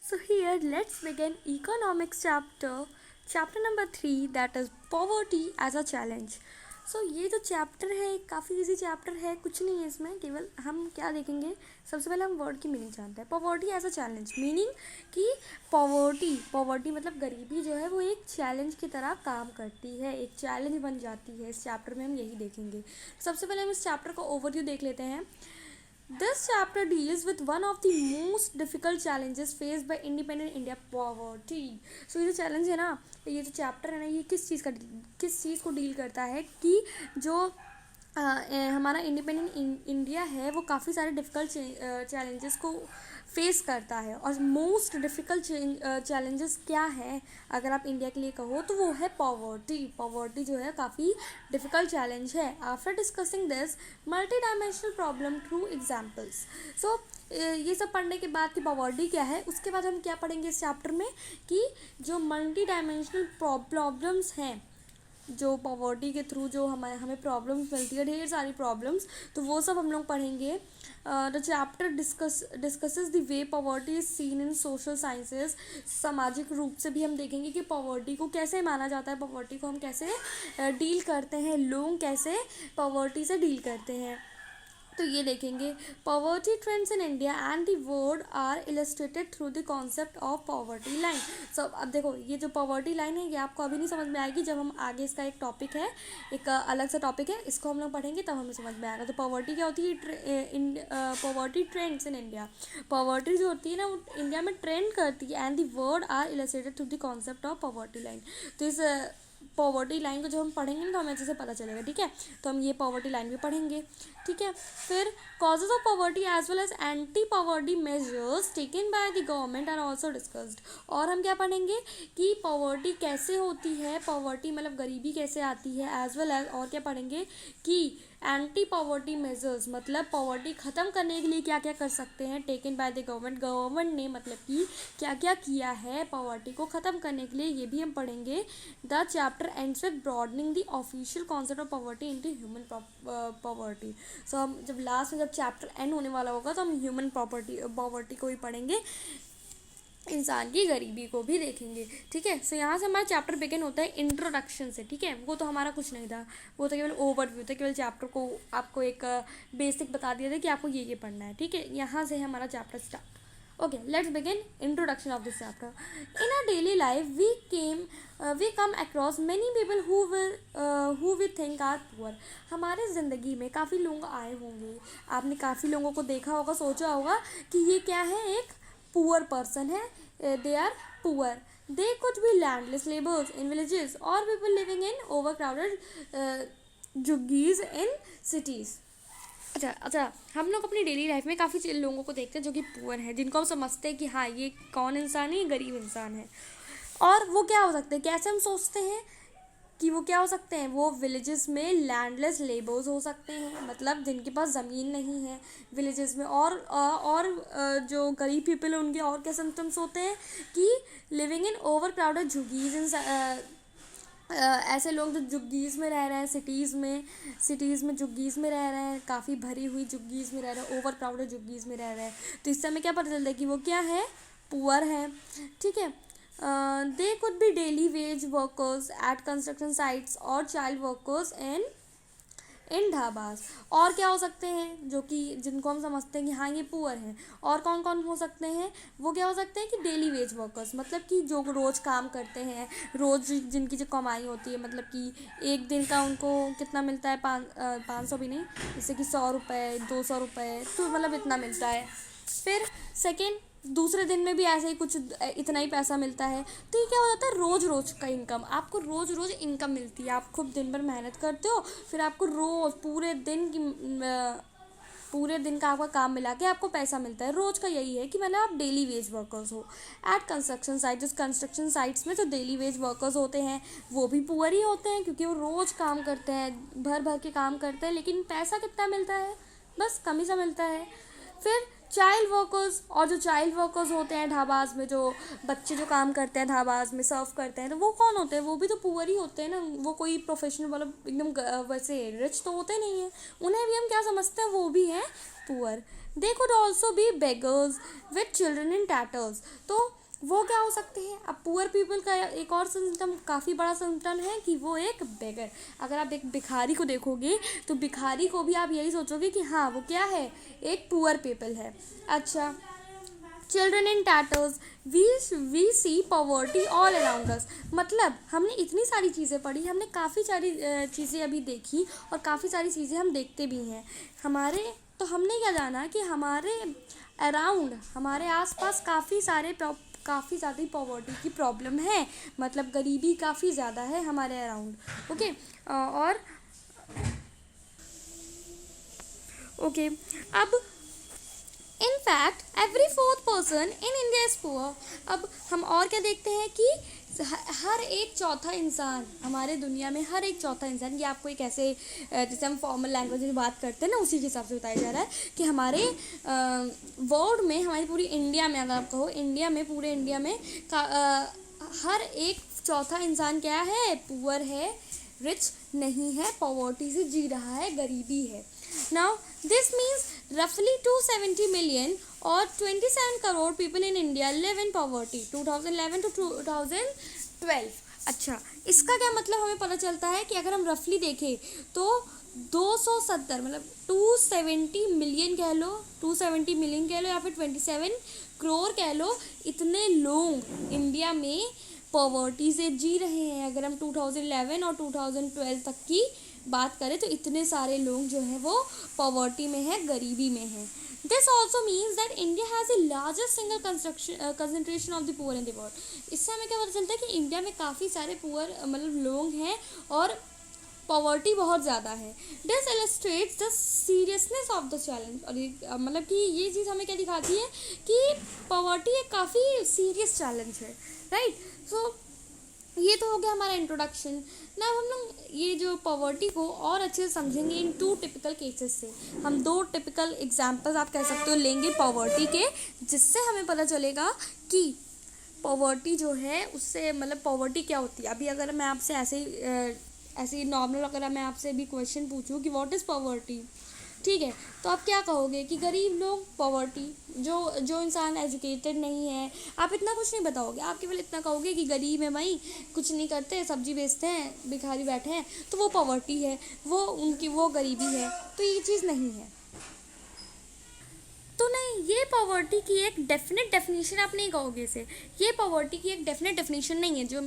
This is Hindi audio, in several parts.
So here let's begin economics chapter number 3, that is poverty as a challenge. So ये जो चैप्टर है काफ़ी इजी चैप्टर है, कुछ नहीं है इसमें, केवल हम क्या देखेंगे। सबसे पहले हम वर्ड की मीनिंग जानते हैं। Poverty as a challenge meaning कि पॉवर्टी मतलब गरीबी जो है वो एक चैलेंज की तरह काम करती है, एक चैलेंज बन जाती है। इस चैप्टर में हम यही देखेंगे। सबसे पहले हम इस चैप्टर का ओवरव्यू देख लेते हैं। This chapter deals with one of the most difficult challenges faced by independent India, poverty. So ये जो चैलेंज है ना, ये जो चैप्टर है ना, ये किस चीज़ को डील करता है कि जो हमारा इंडिपेंडेंट इंडिया है वो काफ़ी सारे डिफ़िकल्ट चैलेंजेस को फेस करता है। और मोस्ट डिफ़िकल्ट चैलेंजेस क्या है अगर आप इंडिया के लिए कहो तो वो है पॉवर्टी जो है काफ़ी डिफ़िकल्ट चैलेंज है। After discussing this multi dimensional problem through examples, so ये सब पढ़ने के बाद कि पॉवर्टी क्या है, उसके बाद हम क्या पढ़ेंगे इस चैप्टर में कि जो मल्टी डायमेंशनल प्रॉब्लम्स हैं, जो पॉवर्टी के थ्रू जो हमें प्रॉब्लम्स मिलती है, ढेर सारी प्रॉब्लम्स, तो वो सब हम लोग पढ़ेंगे। The chapter discusses the way poverty is seen in social sciences. सामाजिक रूप से भी हम देखेंगे कि पॉवर्टी को कैसे माना जाता है, पॉवर्टी को हम कैसे डील करते हैं, लोग कैसे पॉवर्टी से डील करते हैं, तो ये देखेंगे। Poverty trends in India and the world are illustrated through the concept of poverty line. So अब देखो, ये जो पॉवर्टी लाइन है ये आपको अभी नहीं समझ में आएगी, जब हम आगे इसका एक टॉपिक है, एक अलग सा टॉपिक है, इसको हम लोग पढ़ेंगे तब हमें समझ में आएगा। तो पॉवर्टी क्या होती है, poverty trends in India. Poverty जो होती है ना वो इंडिया में ट्रेंड करती है, and the world are illustrated through the concept of poverty line. तो इस पॉवर्टी लाइन को जब हम पढ़ेंगे ना तो हमें अच्छे से पता चलेगा, ठीक है। तो हम ये पॉवर्टी लाइन भी पढ़ेंगे, ठीक है। फिर causes of poverty as well as anti poverty measures taken by the government are also discussed. और हम क्या पढ़ेंगे कि पॉवर्टी कैसे होती है, पॉवर्टी मतलब गरीबी कैसे आती है, एज वेल एज और क्या पढ़ेंगे कि एंटी पॉवर्टी मेजर्स मतलब पॉवर्टी ख़त्म करने के लिए क्या क्या कर सकते हैं, टेकन बाय द गवर्नमेंट ने मतलब कि क्या क्या किया है पॉवर्टी को ख़त्म करने के लिए, ये भी हम पढ़ेंगे। The chapter ends with broadening the official concept of poverty into human poverty. So हम जब लास्ट में जब चैप्टर एंड होने वाला होगा तो हम ह्यूमन पॉवर्टी को भी पढ़ेंगे, इंसान की गरीबी को भी देखेंगे, ठीक है। सो यहाँ से हमारा चैप्टर बिगिन होता है इंट्रोडक्शन से, ठीक है। वो तो हमारा कुछ नहीं था, वो तो केवल ओवरव्यू था, केवल चैप्टर को आपको एक बेसिक बता दिया था कि आपको ये पढ़ना है, ठीक है। यहाँ से हमारा chapter start. Okay, let's begin introduction of this chapter. In our daily life we come across many people who we think are poor. हमारे ज़िंदगी में काफ़ी लोग आए होंगे, आपने काफ़ी लोगों को देखा होगा, सोचा होगा कि ये क्या है, एक पुअर पर्सन है, they are poor. They could be landless labours in villages और people living in over crowded झुग्गीज इन सिटीज़। अच्छा, हम लोग अपनी डेली लाइफ में काफ़ी लोगों को देखते हैं जो कि पुअर हैं, जिनको हम समझते हैं कि हाँ ये कौन इंसान है, ये गरीब इंसान है। और वो क्या हो सकते हैं, कैसे हम सोचते हैं कि वो क्या हो सकते हैं, वो विलेजेस में लैंडलेस लेबर्स हो सकते हैं, मतलब जिनके पास ज़मीन नहीं है विलेजेस में। और जो गरीब पीपल हैं उनके और क्या सिम्टम्स होते हैं कि लिविंग इन ओवर क्राउडेड झुग्गीज इन ऐसे लोग जो झुग्गीज़ में रह रहे हैं, सिटीज़ में झुग्गीज़ में रह रहे हैं, काफ़ी भरी हुई झुग्गीज़ में रह रहे हैं, ओवर क्राउडेड झुग्गीज़ में रह रहे हैं। तो इससे हमें क्या पता चलता है कि वो क्या है, पुअर है, ठीक है। They could be daily wage workers at construction sites और चाइल्ड वर्कर्स इन ढाबास। और क्या हो सकते हैं जो कि जिनको हम समझते हैं कि हाँ ये पुअर हैं, और कौन कौन हो सकते हैं, वो क्या हो सकते हैं कि डेली वेज वर्कर्स मतलब कि जो रोज़ काम करते हैं, रोज़ जिनकी जो कमाई होती है, मतलब कि एक दिन का उनको कितना मिलता है, 500 भी नहीं, जैसे कि 100 रुपये 200 रुपये, तो मतलब इतना मिलता है। फिर सेकेंड, दूसरे दिन में भी ऐसे ही कुछ इतना ही पैसा मिलता है। तो ये क्या हो जाता है, रोज़ रोज़ का इनकम, आपको रोज़ रोज़ इनकम मिलती है। आप खूब दिन भर मेहनत करते हो, फिर आपको रोज़ पूरे दिन का आपका काम मिला के आपको पैसा मिलता है। रोज़ का यही है कि मतलब आप डेली वेज वर्कर्स हो। एट कंस्ट्रक्शन साइट, जिस कंस्ट्रक्शन साइट्स में जो डेली वेज वर्कर्स होते हैं वो भी पुअर ही होते हैं, क्योंकि वो रोज़ काम करते हैं, भर भर के काम करते हैं, लेकिन पैसा कितना मिलता है, बस कम ही सा मिलता है। फिर चाइल्ड वर्कर्स, और जो चाइल्ड वर्कर्स होते हैं ढाबाज में, जो बच्चे जो काम करते हैं ढाबाज में, सर्व करते हैं, तो वो कौन होते हैं, वो भी तो पुअर ही होते हैं ना। वो कोई प्रोफेशनल मतलब एकदम वैसे रिच तो होते नहीं हैं, उन्हें भी हम क्या समझते हैं, वो भी हैं poor. They could also be beggars with children in tatters. तो वो क्या हो सकते हैं? अब पुअर पीपल का एक और सिम्टम, काफ़ी बड़ा सिम्टम है कि वो एक बेगर। अगर आप एक भिखारी को देखोगे तो भिखारी को भी आप यही सोचोगे कि हाँ वो क्या है, एक पुअर पीपल है। अच्छा, children in tatters, we see poverty all around us. मतलब हमने इतनी सारी चीज़ें पढ़ी, हमने काफ़ी सारी चीज़ें अभी देखी और काफ़ी सारी चीज़ें हम देखते भी हैं हमारे। तो हमने क्या जाना कि हमारे अराउंड, हमारे आसपास काफ़ी ज़्यादा पॉवर्टी की प्रॉब्लम है, मतलब गरीबी काफ़ी ज़्यादा है हमारे अराउंड। ओके, और ओके, अब in fact every fourth person in India is poor. अब हम और क्या देखते हैं कि हर एक चौथा इंसान, हमारे दुनिया में हर एक चौथा इंसान, ये आपको एक ऐसे जैसे हम फॉर्मल लैंग्वेज में बात करते हैं ना, उसी के हिसाब से बताया जा रहा है कि हमारे वर्ल्ड में, हमारी पूरी इंडिया में, अगर आप कहो इंडिया में, पूरे इंडिया में हर एक चौथा इंसान क्या है, पुअर है, रिच नहीं है, पॉवर्टी से जी रहा है, गरीबी है। Now this means roughly 270 million or 27 crore people in India live in poverty 2011 to 2012। अच्छा, इसका क्या मतलब हमें पता चलता है कि अगर हम रफली देखें तो 270, मतलब 270 मिलियन कह लो, 270 मिलियन कह लो या फिर 27 करोड़ कह लो, इतने लोग इंडिया में पॉवर्टी से जी रहे हैं। अगर हम 2011 और 2012 तक की बात करें तो इतने सारे लोग जो हैं वो पॉवर्टी में है, गरीबी में है। This also means that India has the largest single concentration of the poor in the world. इससे हमें क्या पता चलता है कि इंडिया में काफ़ी सारे पुअर मतलब लोग हैं और पॉवर्टी बहुत ज़्यादा है। This illustrates the seriousness of the challenge. और मतलब कि ये चीज़ हमें क्या दिखाती है कि पॉवर्टी एक काफ़ी सीरियस चैलेंज है, राइट। सो ये तो हो गया हमारा इंट्रोडक्शन। ना हम लोग ये जो पॉवर्टी को और अच्छे से समझेंगे इन 2 टिपिकल केसेस से। हम 2 टिपिकल एग्जांपल्स आप कह सकते हो लेंगे पॉवर्टी के, जिससे हमें पता चलेगा कि पॉवर्टी जो है उससे मतलब पॉवर्टी क्या होती है। अभी अगर मैं आपसे ऐसे ही नॉर्मल अगर मैं आपसे भी क्वेश्चन पूछूं कि व्हाट इज़ पॉवर्टी, ठीक है, तो आप क्या कहोगे कि गरीब लोग, पॉवर्टी, जो इंसान एजुकेटेड नहीं है, आप इतना कुछ नहीं बताओगे, आप केवल इतना कहोगे कि गरीब है भाई, कुछ नहीं करते, सब्जी बेचते हैं, भिखारी बैठे हैं, तो वो पॉवर्टी है, वो गरीबी है। तो ये चीज़ नहीं है। तो नहीं, ये पॉवर्टी की एक डेफिनेट डेफिनेशन आप नहीं कहोगे इसे। ये पॉवर्टी की एक डेफिनेट डेफिनेशन नहीं है जो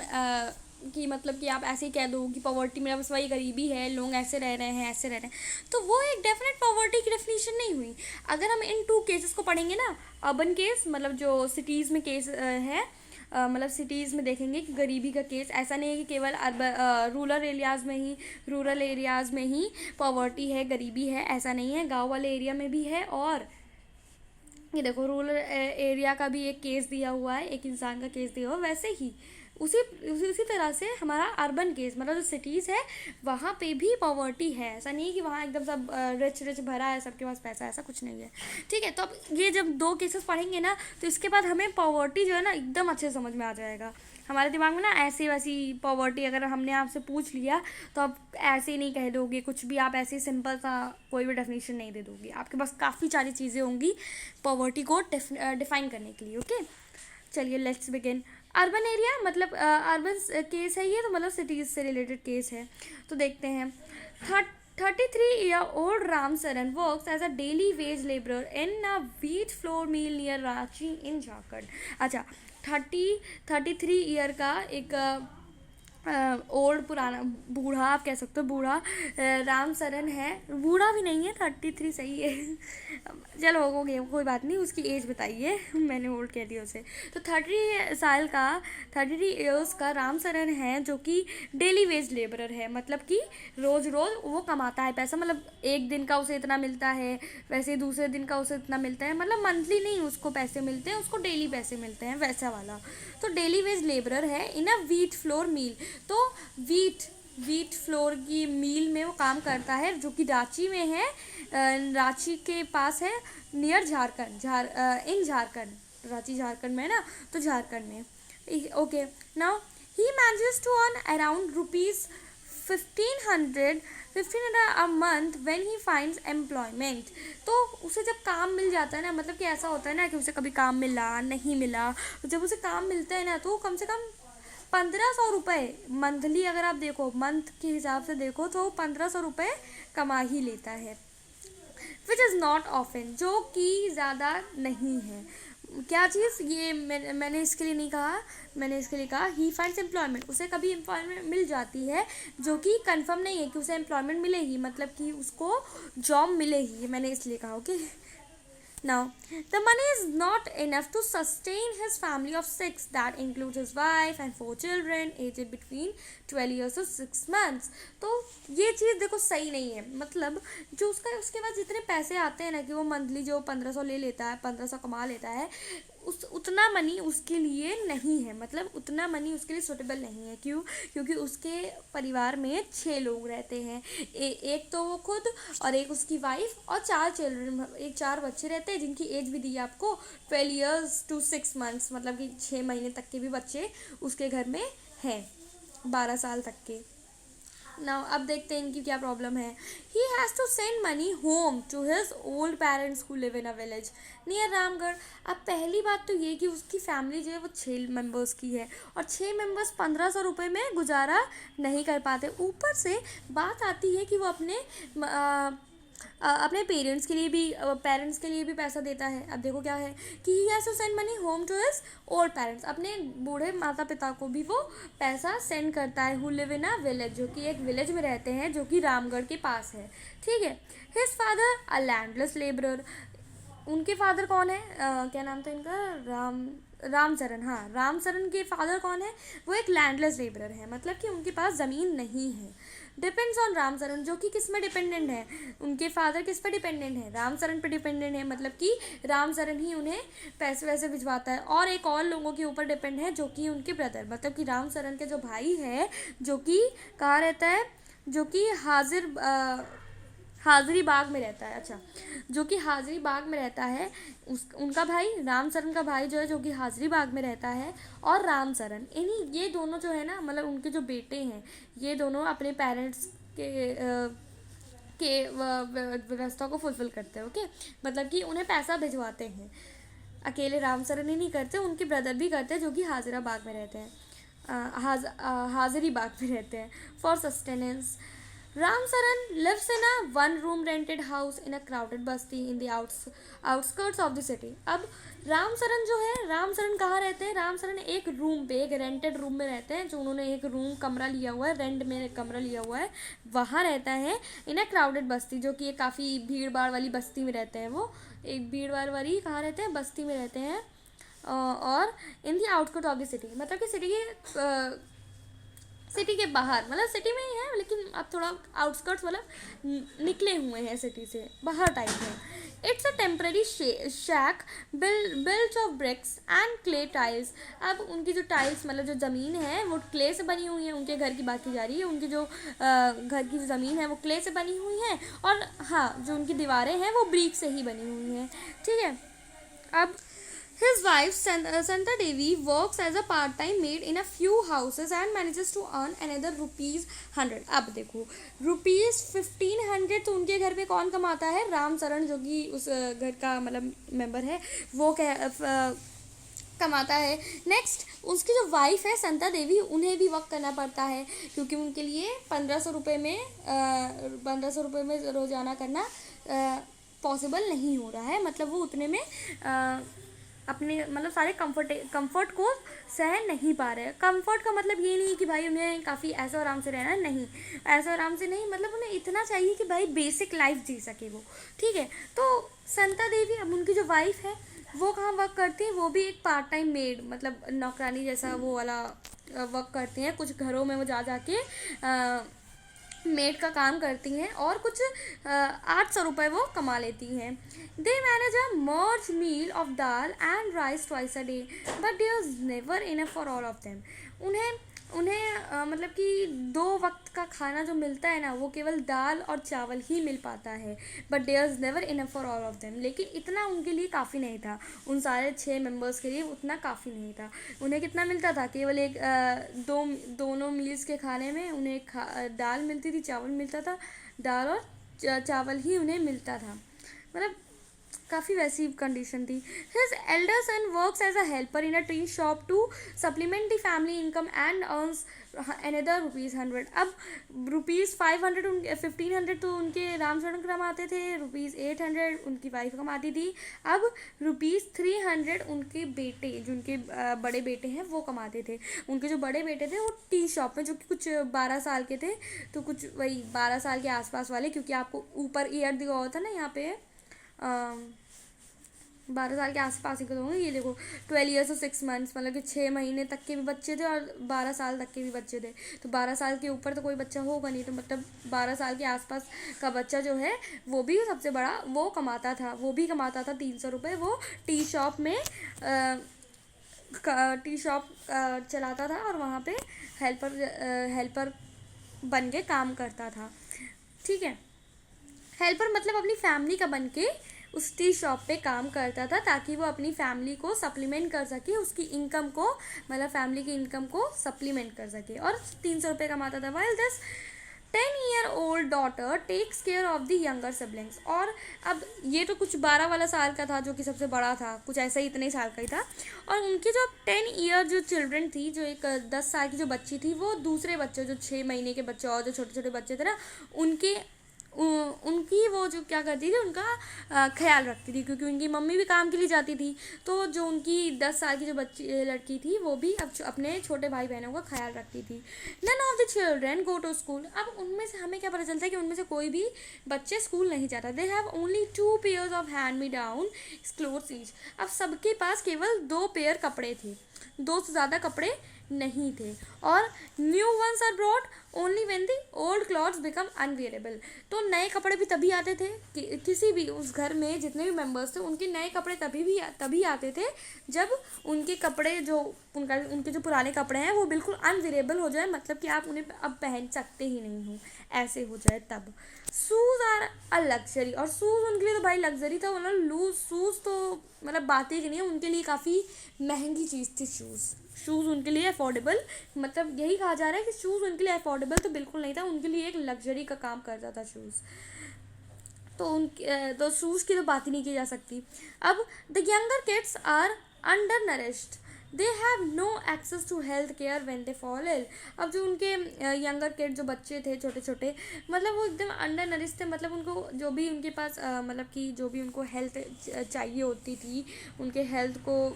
कि मतलब कि आप ऐसे ही कह दो कि पॉवर्टी में बस वही गरीबी है, लोग ऐसे रह रहे हैं, ऐसे रह रहे हैं, तो वो एक डेफिनेट पॉवर्टी की डेफिनेशन नहीं हुई। अगर हम इन 2 केसेस को पढ़ेंगे ना, अर्बन केस मतलब जो सिटीज़ में केस है, मतलब सिटीज़ में देखेंगे कि गरीबी का केस ऐसा नहीं है कि केवल रूरल एरियाज़ में ही पॉवर्टी है, गरीबी है, ऐसा नहीं है, गाँव वाले एरिया में भी है। और ये देखो रूरल एरिया का भी एक केस दिया हुआ है, एक इंसान का केस दिया हुआ है, वैसे ही उसी तरह से हमारा अर्बन केस मतलब जो सिटीज़ है वहाँ पे भी पॉवर्टी है। ऐसा नहीं है कि वहाँ एकदम सब रिच भरा है, सबके पास पैसा, ऐसा कुछ नहीं है, ठीक है। तो अब ये जब 2 केसेस पढ़ेंगे ना तो इसके बाद हमें पॉवर्टी जो है ना एकदम अच्छे से समझ में आ जाएगा। हमारे दिमाग में ना ऐसी वैसी पॉवर्टी अगर हमने आपसे पूछ लिया तो आप ऐसे ही नहीं कह दोगे कुछ भी, आप ऐसे ही सिंपल सा कोई भी डेफिनेशन नहीं दे दोगे, आपके पास काफ़ी सारी चीज़ें होंगी पॉवर्टी को डिफाइन करने के लिए। ओके, चलिए लेट्स बिगिन। अर्बन एरिया मतलब अर्बन केस है ये, तो मतलब सिटीज़ से रिलेटेड केस है। तो देखते हैं। 33-year-old Ram Saran works as a daily wage laborer in a wheat flour mill near Ranchi in Jharkhand। अच्छा, 33 ईयर का एक ओल्ड पुराना बूढ़ा, आप कह सकते हो बूढ़ा, राम सरन है, बूढ़ा भी नहीं है, 33 सही है चलो हो गया, कोई बात नहीं, उसकी एज बताइए मैंने ओल्ड कह दिया उसे। तो 33 ईयर्स का राम सरन है जो कि डेली वेज लेबरर है, मतलब कि रोज़ रोज़ वो कमाता है पैसा, मतलब एक दिन का उसे इतना मिलता है, वैसे दूसरे दिन का उसे इतना मिलता है, मतलब मंथली नहीं उसको पैसे मिलते हैं, उसको डेली पैसे मिलते हैं, वैसा वाला। तो डेली वेज लेबरर है इन अ व्हीट फ्लोर मिल। तो व्हीट फ्लोर की मील में वो काम करता है जो कि रांची में है, रांची के पास है, नियर झारखंड, इन झारखंड, रांची झारखंड में है ना, तो झारखंड में। Okay, now he manages to earn around 1500 a month when he finds employment. तो उसे जब काम मिल जाता है ना, मतलब कि ऐसा होता है ना कि उसे कभी काम मिला नहीं मिला, तो जब उसे काम मिलता है ना तो कम से कम 1500 रुपये मंथली, अगर आप देखो मंथ के हिसाब से देखो तो 1500 रुपये कमा ही लेता है, विच इज़ नॉट ऑफन, जो कि ज़्यादा नहीं है। क्या चीज़ ये मैंने इसके लिए नहीं कहा, मैंने इसके लिए कहा ही फाइंड्स एम्प्लॉयमेंट, उसे कभी एम्प्लॉयमेंट मिल जाती है जो कि कंफर्म नहीं है कि उसे एम्प्लॉयमेंट मिलेगी, मतलब कि उसको जॉब मिलेगी, मैंने इसलिए कहा। Okay, now, the money is not enough to sustain his family of six, that includes his wife and 4 children aged between 12 years to 6 months. तो ये चीज़ देखो सही नहीं है, मतलब जो उसके पास जितने पैसे आते हैं ना, कि वो मंथली जो 1500 ले लेता है, 1500 कमा लेता है, उतना मनी उसके लिए नहीं है, मतलब उतना मनी उसके लिए सूटेबल नहीं है। क्यों? क्योंकि उसके परिवार में 6 लोग रहते हैं, एक तो वो खुद और एक उसकी वाइफ और 4 चिल्ड्रन, 4 बच्चे रहते हैं जिनकी एज भी दी है आपको 12 years to 6 months, मतलब कि 6 महीने तक के भी बच्चे उसके घर में हैं, 12 साल तक के। नाउ अब देखते हैं इनकी क्या प्रॉब्लम है। He has to send money home to his old parents who live in a village near Ramgarh. अब पहली बात तो ये कि उसकी फैमिली जो है वो 6 मेंबर्स की है, और 6 मेंबर्स 1500 रुपये में गुजारा नहीं कर पाते। ऊपर से बात आती है कि वो अपने पेरेंट्स के लिए भी पैसा देता है। अब देखो क्या है कि he has to send money home to his old parents, अपने बूढ़े माता पिता को भी वो पैसा सेंड करता है, who live in a village, जो कि एक विलेज में रहते हैं जो कि रामगढ़ के पास है। ठीक है। हिज फादर अ लैंडलेस लेबरर, उनके फादर कौन है, क्या नाम था इनका, रामचरण। हाँ, रामचरण के फादर कौन है, वो एक लैंडलेस लेबरर है, मतलब कि उनके पास ज़मीन नहीं है। डिपेंड्स ऑन रामचरण, जो कि किस में डिपेंडेंट है, उनके फादर किस पर डिपेंडेंट है, रामचरण पर डिपेंडेंट है, मतलब कि रामचरण ही उन्हें पैसे वैसे भिजवाता है। और एक और लोगों के ऊपर डिपेंड है जो कि उनके ब्रदर, मतलब कि रामचरण के जो भाई है, जो कि कहाँ रहता है, जो कि हाज़री बाग में रहता है। अच्छा, जो कि हाज़री बाग में रहता है, उनका भाई रामचरण का भाई जो है, जो कि हाज़री बाग में रहता है, और रामचरण, ये दोनों जो है ना, मतलब उनके जो बेटे हैं, ये दोनों अपने पेरेंट्स के व्यवस्था को फुलफिल करते हैं। ओके, मतलब कि उन्हें पैसा भिजवाते हैं। अकेले रामचरण ही नहीं करते, उनके ब्रदर भी करते हैं, जो कि हाज़रा बाग में रहते हैं, हाज़री बाग में रहते हैं, for sustenance. Ramsaran lives in a one-room rented house in a crowded basti in the outskirts of the city. अब रामचरण जो है, रामचरण कहाँ रहते हैं, रामचरण एक रूम पे, एक रेंटेड रूम में रहते हैं, जो उन्होंने एक रूम कमरा लिया हुआ है, रेंट में एक कमरा लिया हुआ है, वहाँ रहता है। इन अ क्राउडेड बस्ती, जो कि एक काफ़ी भीड़ भाड़ वाली बस्ती में रहते हैं, वो एक भीड़ भाड़ वाली कहाँ रहते हैं, बस्ती में रहते हैं। और इन दी आउटस्कर्ट ऑफ द सिटी, मतलब कि सिटी के बाहर, मतलब सिटी में ही है लेकिन अब थोड़ा आउटस्कर्ट्स, मतलब निकले हुए हैं सिटी से बाहर टाइप में। It's a temporary shack built of bricks and clay tiles. अब उनकी जो टाइल्स, मतलब जो ज़मीन है वो क्ले से बनी हुई है, उनके घर की बात की जा रही है, उनकी जो घर की जो ज़मीन है वो क्ले से बनी हुई है, और हाँ, जो उनकी दीवारें हैं वो ब्रिक से ही बनी हुई हैं। ठीक है। अब his wife Santa Devi works as a part-time maid in a few houses and manages to earn another ₹100। अब देखो ₹1500 तो उनके घर पे कौन कमाता है, रामचरण, जो कि उस घर का मतलब मेंबर है, वो कमाता है। नेक्स्ट, उसकी जो वाइफ है संता देवी, उन्हें भी वर्क करना पड़ता है, क्योंकि उनके लिए 1500 रुपये में रोज़ाना करना पॉसिबल नहीं हो रहा है, मतलब वो उतने में अपने मतलब सारे कंफर्ट को सह नहीं पा रहे। कंफर्ट का मतलब ये नहीं कि भाई उन्हें काफ़ी ऐसा आराम से रहना है, नहीं, ऐसा आराम से नहीं, मतलब उन्हें इतना चाहिए कि भाई बेसिक लाइफ जी सके वो। ठीक है। तो संता देवी, अब उनकी जो वाइफ है वो कहाँ वर्क करती है, वो भी एक पार्ट टाइम मेड, मतलब नौकरानी जैसा वो वाला वर्क करती हैं, कुछ घरों में वो जा के मेड का काम करती हैं, और कुछ 800 रुपये वो कमा लेती हैं। दे मैनेज अ मर्ज meal of dal and rice twice a day, but there is never enough for all of them. उन्हें उन्हें मतलब कि 2 वक्त का खाना जो मिलता है ना वो केवल दाल और चावल ही मिल पाता है। But there is never enough for all of them, लेकिन इतना उनके लिए काफ़ी नहीं था, उन सारे 6 मेंबर्स के लिए उतना काफ़ी नहीं था। उन्हें कितना मिलता था, केवल एक दोनों मील्स के खाने में उन्हें दाल मिलती थी, चावल मिलता था, दाल और चावल ही उन्हें मिलता था। मतलब काफ़ी वैसी कंडीशन थी। His elder son works as a helper in a tea shop to supplement the family income and earns another ₹100। अब ₹500 1500 तो उनके रामचरण कमाते थे, ₹800 उनकी वाइफ कमाती थी। अब ₹300 उनके बेटे, जो उनके बड़े बेटे हैं वो कमाते थे। उनके जो बड़े बेटे थे वो टी शॉप में, जो कि कुछ 12 साल के थे, तो कुछ वही 12 साल के आसपास वाले, क्योंकि आपको ऊपर ईयर दिया हुआ था ना यहाँ पे, 12 साल के आसपास ही होंगे। ये देखो 12 ईयर्स और 6 मंथ्स, मतलब कि 6 महीने तक के भी बच्चे थे और 12 साल तक के भी बच्चे थे। तो 12 साल के ऊपर तो कोई बच्चा होगा नहीं, तो मतलब 12 साल के आसपास का बच्चा जो है वो भी सबसे बड़ा वो कमाता था, वो भी कमाता था 300 रुपये। वो टी शॉप में टी शॉप चलाता था और वहाँ पे हेल्पर बन के काम करता था। ठीक है, हेल्पर मतलब अपनी फैमिली का बन के उस टी शॉप पे काम करता था, ताकि वो अपनी फैमिली को सप्लीमेंट कर सके, उसकी इनकम को, मतलब फैमिली की इनकम को सप्लीमेंट कर सके, और 300 रुपये कमाता था। While this 10-year-old daughter takes care of the younger siblings. और अब ये तो कुछ 12 वाला साल का था जो कि सबसे बड़ा था, कुछ ऐसा ही इतने साल का ही था। और उनकी जो 10 ईयर जो चिल्ड्रन थी, जो एक 10 साल की जो बच्ची थी, वो दूसरे बच्चे जो 6 महीने के बच्चे और जो छोटे छोटे बच्चे थे ना, उनकी वो जो क्या करती थी, उनका ख्याल रखती थी, क्योंकि उनकी मम्मी भी काम के लिए जाती थी। तो जो उनकी 10 साल की जो बच्ची लड़की थी वो भी अब अपने छोटे भाई बहनों का ख्याल रखती थी। None of the children go to school. अब उनमें से हमें क्या पता चलता है कि उनमें से कोई भी बच्चे स्कूल नहीं जाता। They have only 2 pairs of hand me down clothes each. अब सबके पास केवल 2 पेयर कपड़े थे, 2 से ज़्यादा कपड़े नहीं थे। और new ones are brought only when the old clothes become unwearable. तो नए कपड़े भी तभी आते थे कि किसी भी उस घर में जितने भी मेंबर्स थे उनके नए कपड़े तभी आते थे जब उनके कपड़े जो उनके जो पुराने कपड़े हैं वो बिल्कुल अनवियरेबल हो जाए, मतलब कि आप उन्हें अब पहन सकते ही नहीं हो, ऐसे हो जाए तब। Shoes are a luxury. और शूज़ उनके लिए तो भाई लग्जरी था, मतलब लूज शूज़ तो मतलब बात ही नहीं है, उनके लिए काफ़ी महंगी चीज़ थी शूज़ उनके लिए अफोर्डेबल, मतलब यही कहा जा रहा है कि शूज़ उनके लिए अफोर्डेबल तो बिल्कुल नहीं था, उनके लिए एक लग्जरी का काम करता था शूज़। तो शूज़ की तो बात ही नहीं की जा सकती। अब the younger kids are undernourished, they have no access to health care when they fall ill. अब जो उनके यंगर किड जो बच्चे थे छोटे छोटे, मतलब वो एकदम अंडर नरिश थे, मतलब उनको जो भी उनके पास मतलब कि जो भी उनको हेल्थ चाहिए होती थी, उनके हेल्थ को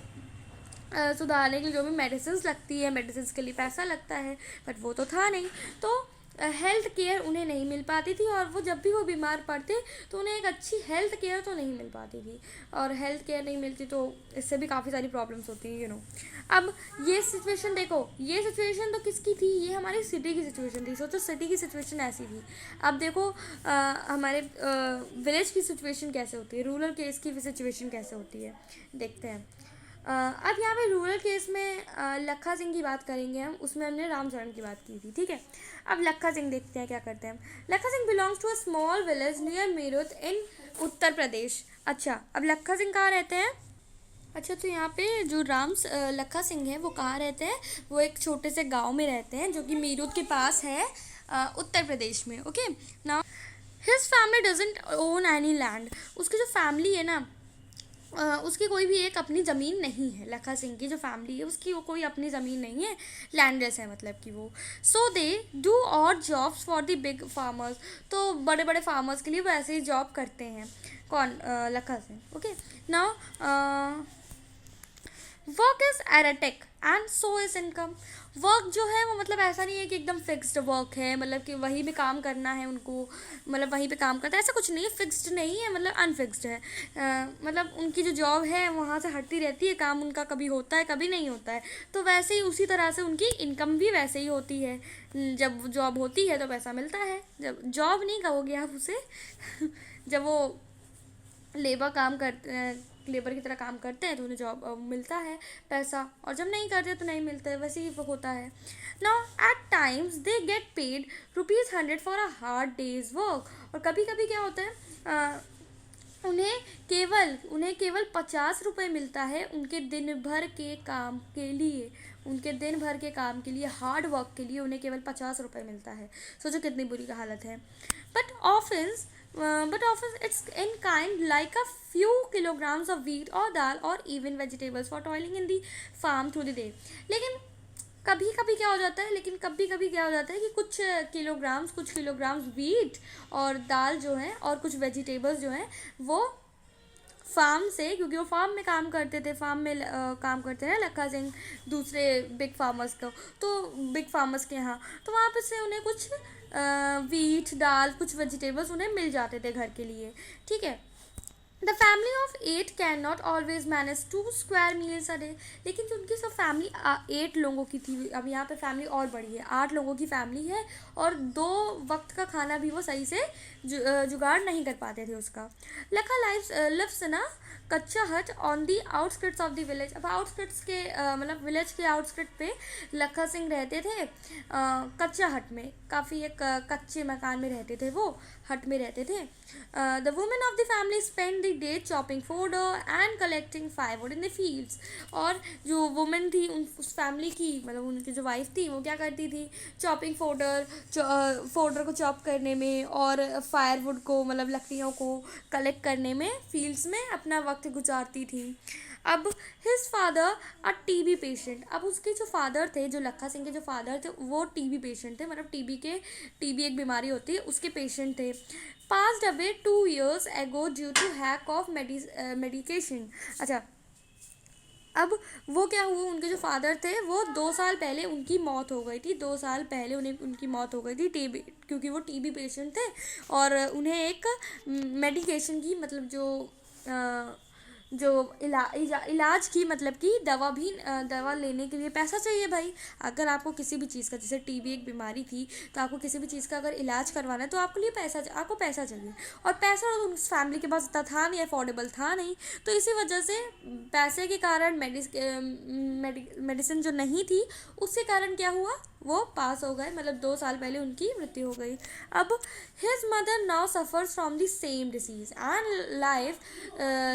सुधारने के लिए जो भी मेडिसिन लगती है, मेडिसिन के लिए पैसा लगता है, बट वो तो था नहीं। तो हेल्थ केयर उन्हें नहीं मिल पाती थी, और वो जब भी वो बीमार पड़ते तो उन्हें एक अच्छी हेल्थ केयर तो नहीं मिल पाती थी, और हेल्थ केयर नहीं मिलती तो इससे भी काफ़ी सारी प्रॉब्लम्स होती हैं, अब ये सिचुएशन देखो, ये सिचुएशन तो किसकी थी, ये हमारी सिटी की सिचुएशन थी। सोचो सिटी की सिचुएशन ऐसी थी। अब देखो हमारे विलेज की सिचुएशन कैसे होती है, रूरल केस की सिचुएशन कैसे होती है, देखते हैं। अब यहाँ पे रूरल केस में लखा सिंह की बात करेंगे हम, उसमें हमने रामचरण की बात की थी, ठीक है। अब लखा सिंह देखते हैं क्या करते हैं। Lakha Singh belongs to a small village near Meerut in Uttar Pradesh. अच्छा, अब लखा सिंह कहाँ रहते हैं। अच्छा, तो यहाँ पे जो लखा सिंह है वो कहाँ रहते हैं, वो एक छोटे से गांव में रहते हैं जो कि मीरठ के पास है, उत्तर प्रदेश में। Okay, now his family doesn't own any land. उसकी जो फैमिली है ना, उसकी कोई भी एक अपनी ज़मीन नहीं है। लखा सिंह की जो फैमिली है उसकी वो कोई अपनी ज़मीन नहीं है, लैंडलेस है, मतलब कि वो। So they do odd jobs for the big farmers. तो बड़े बड़े फार्मर्स के लिए वो ऐसे ही जॉब करते हैं। कौन, लखा Singh. Okay, now work is erratic and so is income. Work जो है वो मतलब ऐसा नहीं है कि एकदम फिक्स्ड वर्क है, मतलब कि वहीं पे काम करना है उनको, मतलब वहीं पे काम करता है, ऐसा कुछ नहीं है, फिक्स्ड नहीं है, मतलब अनफिक्स्ड है। मतलब उनकी जो जॉब है वहाँ से हटती रहती है, काम उनका कभी होता है कभी नहीं होता है। तो वैसे ही उसी तरह से उनकी इनकम भी वैसे ही होती है। जब जॉब होती है तो पैसा मिलता है, जब जॉब नहीं कहोगे आप उसे जब वो लेबर काम लेबर की तरह काम करते हैं तो उन्हें जॉब मिलता है पैसा, और जब नहीं करते तो नहीं मिलता है, वैसे ही होता है। Now at times they get paid ₹100 for a hard days work, और कभी कभी क्या होता है उन्हें केवल 50 रुपये मिलता है उनके दिन भर के काम के लिए। उनके दिन भर के काम के लिए, हार्ड वर्क के लिए उन्हें केवल 50 रुपये मिलता है। सोचो कितनी बुरी हालत है। But often but often it's in kind like a few kilograms of wheat or dal or even vegetables for toiling in the farm through the day। लेकिन कभी कभी क्या हो जाता है कि कुछ किलोग्राम्स वीट और दाल जो है और कुछ वेजिटेबल्स जो हैं वो फार्म से, क्योंकि वो फार्म में काम करते थे, फार्म में काम करते हैं लखा सिंह दूसरे बिग फार्मर्स को, तो बिग फार्मर्स के यहाँ, तो वहाँ पे से उन्हें कुछ वीट दाल कुछ वेजिटेबल्स उन्हें मिल जाते थे घर के लिए। ठीक है। The family of 8 can not always manage 2 square meals a day. लेकिन जो उनकी सब फैमिली 8 लोगों की थी, अब यहाँ पे फैमिली और बड़ी है, 8 लोगों की फैमिली है, और 2 वक्त का खाना भी वो सही से जुगाड़ नहीं कर पाते थे उसका। लखा लिव्स इन अ कच्चा हट on the outskirts of the village. अब आउटस्कर्ट्स के मतलब विलेज के आउटस्कर्ट पे लखा सिंह रहते थे कच्चा हट में, काफ़ी एक कच्चे मकान में रहते थे, वो हट में रहते थे। The women of the family spend the day chopping fodder and collecting firewood in the fields. और जो वुमेन थी उस फैमिली की, मतलब उनकी जो वाइफ थी, वो क्या करती थी, चॉपिंग फोडर को चॉप करने में और फायरवुड को, मतलब लकड़ियों को कलेक्ट करने में फील्ड्स में अपना वक्त गुजारती थी। अब हिज फादर अ टीबी पेशेंट। अब उसके जो फादर थे, जो लखा सिंह के जो फादर थे, वो टीबी पेशेंट थे, मतलब टीबी एक बीमारी होती है, उसके पेशेंट थे। Passed away 2 years ago due to lack of medication. अच्छा, अब वो क्या हुआ, उनके जो फादर थे वो 2 साल पहले उनकी मौत हो गई थी, 2 साल पहले उनकी मौत हो गई थी टीबी, क्योंकि वो टीबी पेशेंट थे और उन्हें एक मेडिकेशन की, मतलब जो इलाज की, मतलब कि दवा लेने के लिए पैसा चाहिए भाई। अगर आपको किसी भी चीज़ का, जैसे टीबी एक बीमारी थी, तो आपको किसी भी चीज़ का अगर इलाज करवाना है तो आपको पैसा चाहिए, और पैसा उस फैमिली के पास इतना था नहीं, अफोर्डेबल था नहीं, तो इसी वजह से पैसे के कारण मेडिसिन जो नहीं थी, उसके कारण क्या हुआ, वो पास हो गए, मतलब 2 साल पहले उनकी मृत्यु हो गई। अब his mother now suffers from the same disease and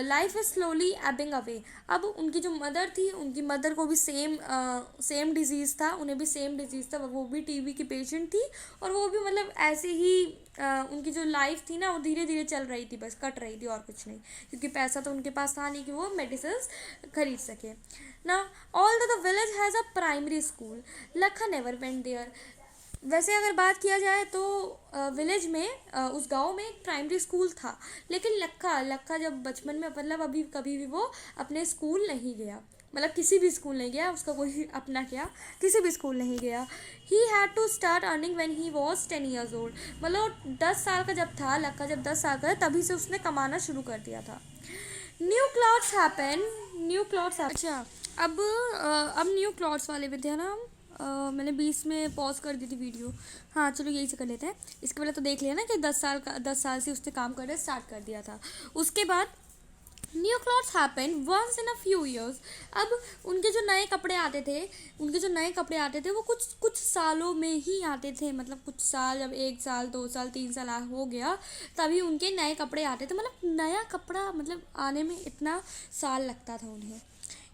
life is slowly Ebbing away. अब उनकी जो मदर थी, उनकी मदर को भी सेम डिजीज़ था, उन्हें भी सेम डिजीज़ था, वो भी टीबी की पेशेंट थी, और वो भी मतलब ऐसे ही उनकी जो लाइफ थी ना, वो धीरे धीरे चल रही थी, बस कट रही थी और कुछ नहीं, क्योंकि पैसा तो उनके पास था नहीं कि वो मेडिसिन खरीद सके ना। Although the village has a primary school, लखा नेवर वेंट देयर। वैसे अगर बात किया जाए तो विलेज में, उस गांव में एक प्राइमरी स्कूल था, लेकिन लखा जब बचपन में, मतलब अभी कभी भी वो अपने स्कूल नहीं गया, मतलब किसी भी स्कूल नहीं गया, उसका कोई अपना क्या, किसी भी स्कूल नहीं गया। He had to start earning when he was 10 years old. मतलब 10 साल का जब था लखा, जब 10 साल का, तभी से उसने कमाना शुरू कर दिया था। New clothes happen. अच्छा, अब न्यू क्लॉथ्स वाले पे थे ना हम। मैंने 20 में पॉज कर दी थी वीडियो। हाँ चलो यही से कर लेते हैं। इसके पहले तो देख लिया ना कि 10 साल से उसने काम करना स्टार्ट कर दिया था। उसके बाद new clothes happen once in a few years. अब उनके जो नए कपड़े आते थे वो कुछ सालों में ही आते थे, मतलब कुछ साल, जब 1 साल 2 साल 3 साल हो गया तभी उनके नए कपड़े आते थे, मतलब नया कपड़ा मतलब आने में इतना साल लगता था उन्हें।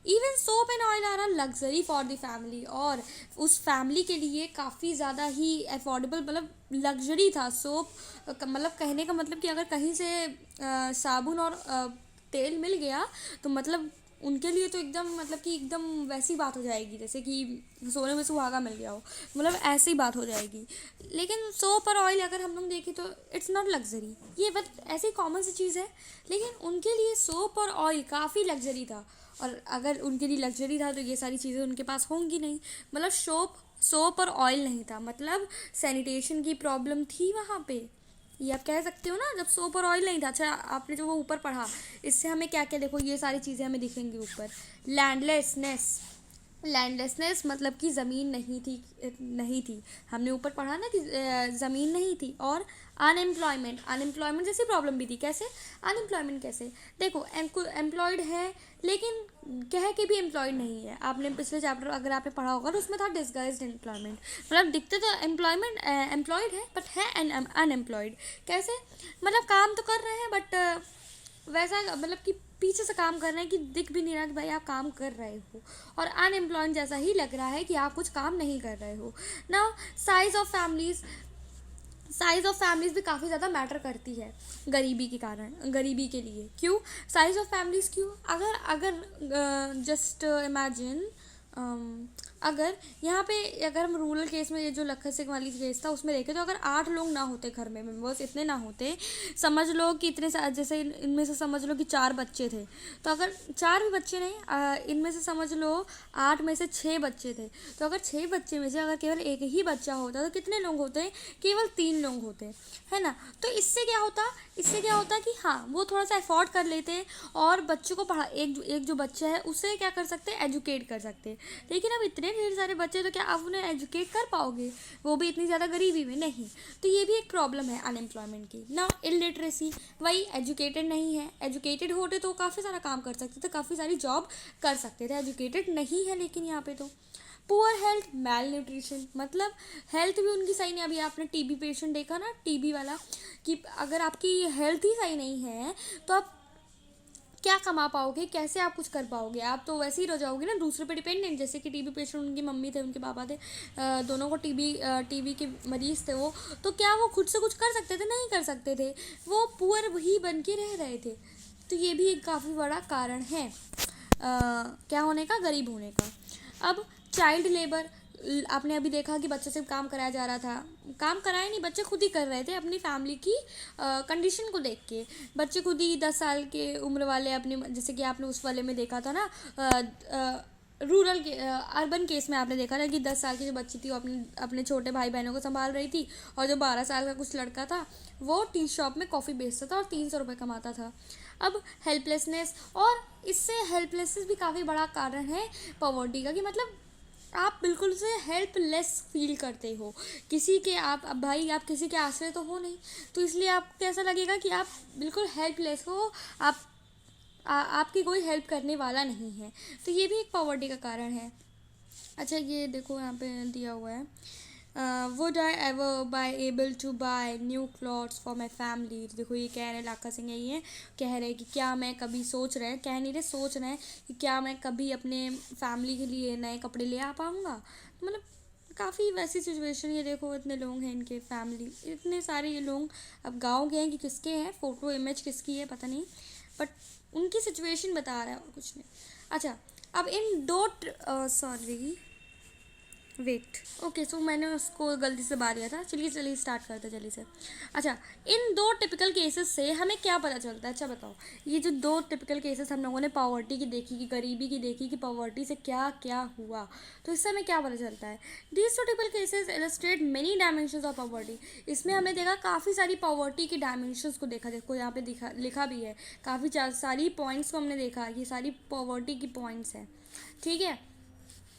Even soap and oil are a luxury for the family. और उस फैमिली के लिए काफ़ी ज़्यादा ही अफोर्डेबल, मतलब लग्जरी था सोप। मतलब कहने का मतलब कि अगर कहीं से साबुन और तेल मिल गया तो मतलब उनके लिए तो एकदम, मतलब कि एकदम वैसी बात हो जाएगी जैसे कि सोने में सुहागा मिल गया हो, मतलब ऐसी बात हो जाएगी। लेकिन सोप और ऑयल अगर हम लोग देखें तो इट्स नॉट लग्जरी, ये बस ऐसी कॉमन सी चीज़ है, लेकिन उनके लिए सोप और ऑयल काफ़ी लग्जरी था। और अगर उनके लिए लग्जरी था तो ये सारी चीज़ें उनके पास होंगी नहीं, मतलब सोप और ऑयल नहीं था, मतलब सैनिटेशन की प्रॉब्लम थी वहाँ पे, ये आप कह सकते हो ना, जब सोप और ऑयल नहीं था। अच्छा, आपने जो वो ऊपर पढ़ा, इससे हमें क्या क्या, देखो ये सारी चीज़ें हमें दिखेंगी ऊपर। लैंडलेसनेस, लैंडलेसनेस मतलब कि ज़मीन नहीं थी। हमने ऊपर पढ़ा ना कि ज़मीन नहीं थी। और अनएम्प्लॉयमेंट जैसी प्रॉब्लम भी थी। कैसे अनएम्प्लॉयमेंट कैसे? देखो, एम्प्लॉयड है लेकिन कह के भी एम्प्लॉयड नहीं है। आपने पिछले चैप्टर अगर आपने पढ़ा होगा तो उसमें था डिस्गाइज्ड एम्प्लॉयमेंट, मतलब दिखते तो एम्प्लॉयमेंट एम्प्लॉयड है बट है अनएम्प्लॉयड। कैसे? मतलब काम तो कर रहे हैं बट वैसा, मतलब कि पीछे से काम कर रहे हैं कि दिख भी नहीं रहा कि भाई आप काम कर रहे हो, और अनएम्प्लॉयड जैसा ही लग रहा है कि आप कुछ काम नहीं कर रहे हो ना। Size of families size of families भी काफ़ी ज़्यादा मैटर करती है गरीबी के कारण, गरीबी के लिए। क्यों साइज़ ऑफ फैमिलीज़? क्यों? अगर अगर जस्ट इमेजिन, अगर यहाँ पे अगर हम रूरल केस में, ये जो लखन सिंह वाली केस था उसमें देखें, तो अगर 8 लोग ना होते घर में, मेम्बर्स इतने ना होते, समझ लो कि इतने जैसे इनमें से समझ लो कि 4 बच्चे थे, तो अगर 4 भी बच्चे नहीं, इनमें से समझ लो 8 में से 6 बच्चे थे, तो अगर 6 बच्चे में से अगर केवल एक ही बच्चा होता तो कितने लोग होते? केवल 3 लोग होते, है ना। तो इससे क्या होता कि हाँ, वो थोड़ा सा अफोर्ड कर लेते और बच्चों को पढ़ा, एक जो बच्चा है उससे क्या कर सकते हैं? एजुकेट कर सकते हैं। लेकिन अब इतने ढेर सारे बच्चे, तो क्या आप उन्हें एजुकेट कर पाओगे? वो भी इतनी ज़्यादा गरीबी में नहीं। तो ये भी एक प्रॉब्लम है अनएम्प्लॉयमेंट की ना। इलिटरेसी, वही एजुकेटेड नहीं है। एजुकेटेड होते तो काफ़ी सारा काम कर सकते थे, काफ़ी सारी जॉब कर सकते थे। एजुकेटेड नहीं है लेकिन यहाँ पे तो पुअर हेल्थ, मैल न्यूट्रिशन, मतलब हेल्थ भी उनकी सही नहीं। अभी आपने टीबी पेशेंट देखा ना, टीबी वाला, कि अगर आपकी हेल्थ ही सही नहीं है तो आप क्या कमा पाओगे? कैसे आप कुछ कर पाओगे? आप तो वैसे ही रह जाओगे ना दूसरे पे डिपेंडेंट। जैसे कि टीबी पेशेंट, उनकी मम्मी थे, उनके पापा थे, दोनों को टीबी के मरीज़ थे वो, तो क्या वो खुद से कुछ कर सकते थे? नहीं कर सकते थे। वो पुअर ही बन के रह रहे थे। तो ये भी एक काफ़ी बड़ा कारण है क्या होने का? गरीब होने का। अब चाइल्ड लेबर, आपने अभी देखा कि बच्चे से काम कराया जा रहा था। काम कराया नहीं, बच्चे खुद ही कर रहे थे अपनी फैमिली की कंडीशन को देख के। बच्चे खुद ही 10 साल के उम्र वाले अपने, जैसे कि आपने उस वाले में देखा था ना, रूरल के अर्बन केस में आपने देखा था कि 10 साल की जो बच्ची थी वो अपने छोटे भाई बहनों को संभाल रही थी, और जो 12 साल का कुछ लड़का था वो टी शॉप में कॉफ़ी बेचता था और 300 रुपये कमाता था। अब हेल्पलेसनेस, और इससे हेल्पलेसनेस भी काफ़ी बड़ा कारण है पॉवर्टी का, कि मतलब आप बिल्कुल से हेल्पलेस फील करते हो किसी के। आप अब भाई आप किसी के आश्रय तो हो नहीं, तो इसलिए आपको कैसा लगेगा कि आप बिल्कुल हेल्पलेस हो। आपकी कोई हेल्प करने वाला नहीं है। तो ये भी एक पॉवर्टी का कारण है। अच्छा, ये देखो यहाँ पे दिया हुआ है, would I ever buy able to buy new clothes for my family. देखो ये कह रहे लाखा सिंह यही है, कह रहे कि क्या मैं कभी सोच रहे, कह नहीं रहे, सोच रहे हैं कि क्या मैं कभी अपने फैमिली के लिए नए कपड़े ले आ पाऊँगा। तो मतलब काफ़ी वैसी सिचुएशन। ये देखो इतने लोग हैं, इनके फैमिली इतने सारे ये लोग, अब गाँव के हैं कि किसके हैं, फ़ोटो इमेज किसकी है पता नहीं, बट उनकी सिचुएशन बता रहा है और कुछ नहीं। अच्छा, अब इन दो सॉरी वेट, ओके, सो मैंने उसको गलती से बार दिया था। चलिए स्टार्ट करते जल्दी से। अच्छा, इन 2 टिपिकल केसेस से हमें क्या पता चलता है? अच्छा बताओ, ये जो 2 टिपिकल केसेस हम लोगों ने पॉवर्टी की देखी, कि गरीबी की देखी, कि पॉवर्टी से क्या क्या हुआ, तो इससे हमें क्या पता चलता है? These 2 typical cases illustrate many dimensions of poverty. इसमें हमें देखा काफ़ी सारी पॉवर्टी की डायमेंशंस को देखा। देखो यहाँ पे लिखा भी है, काफ़ी सारी पॉइंट्स को हमने देखा, ये सारी पॉवर्टी की पॉइंट्स हैं, ठीक है।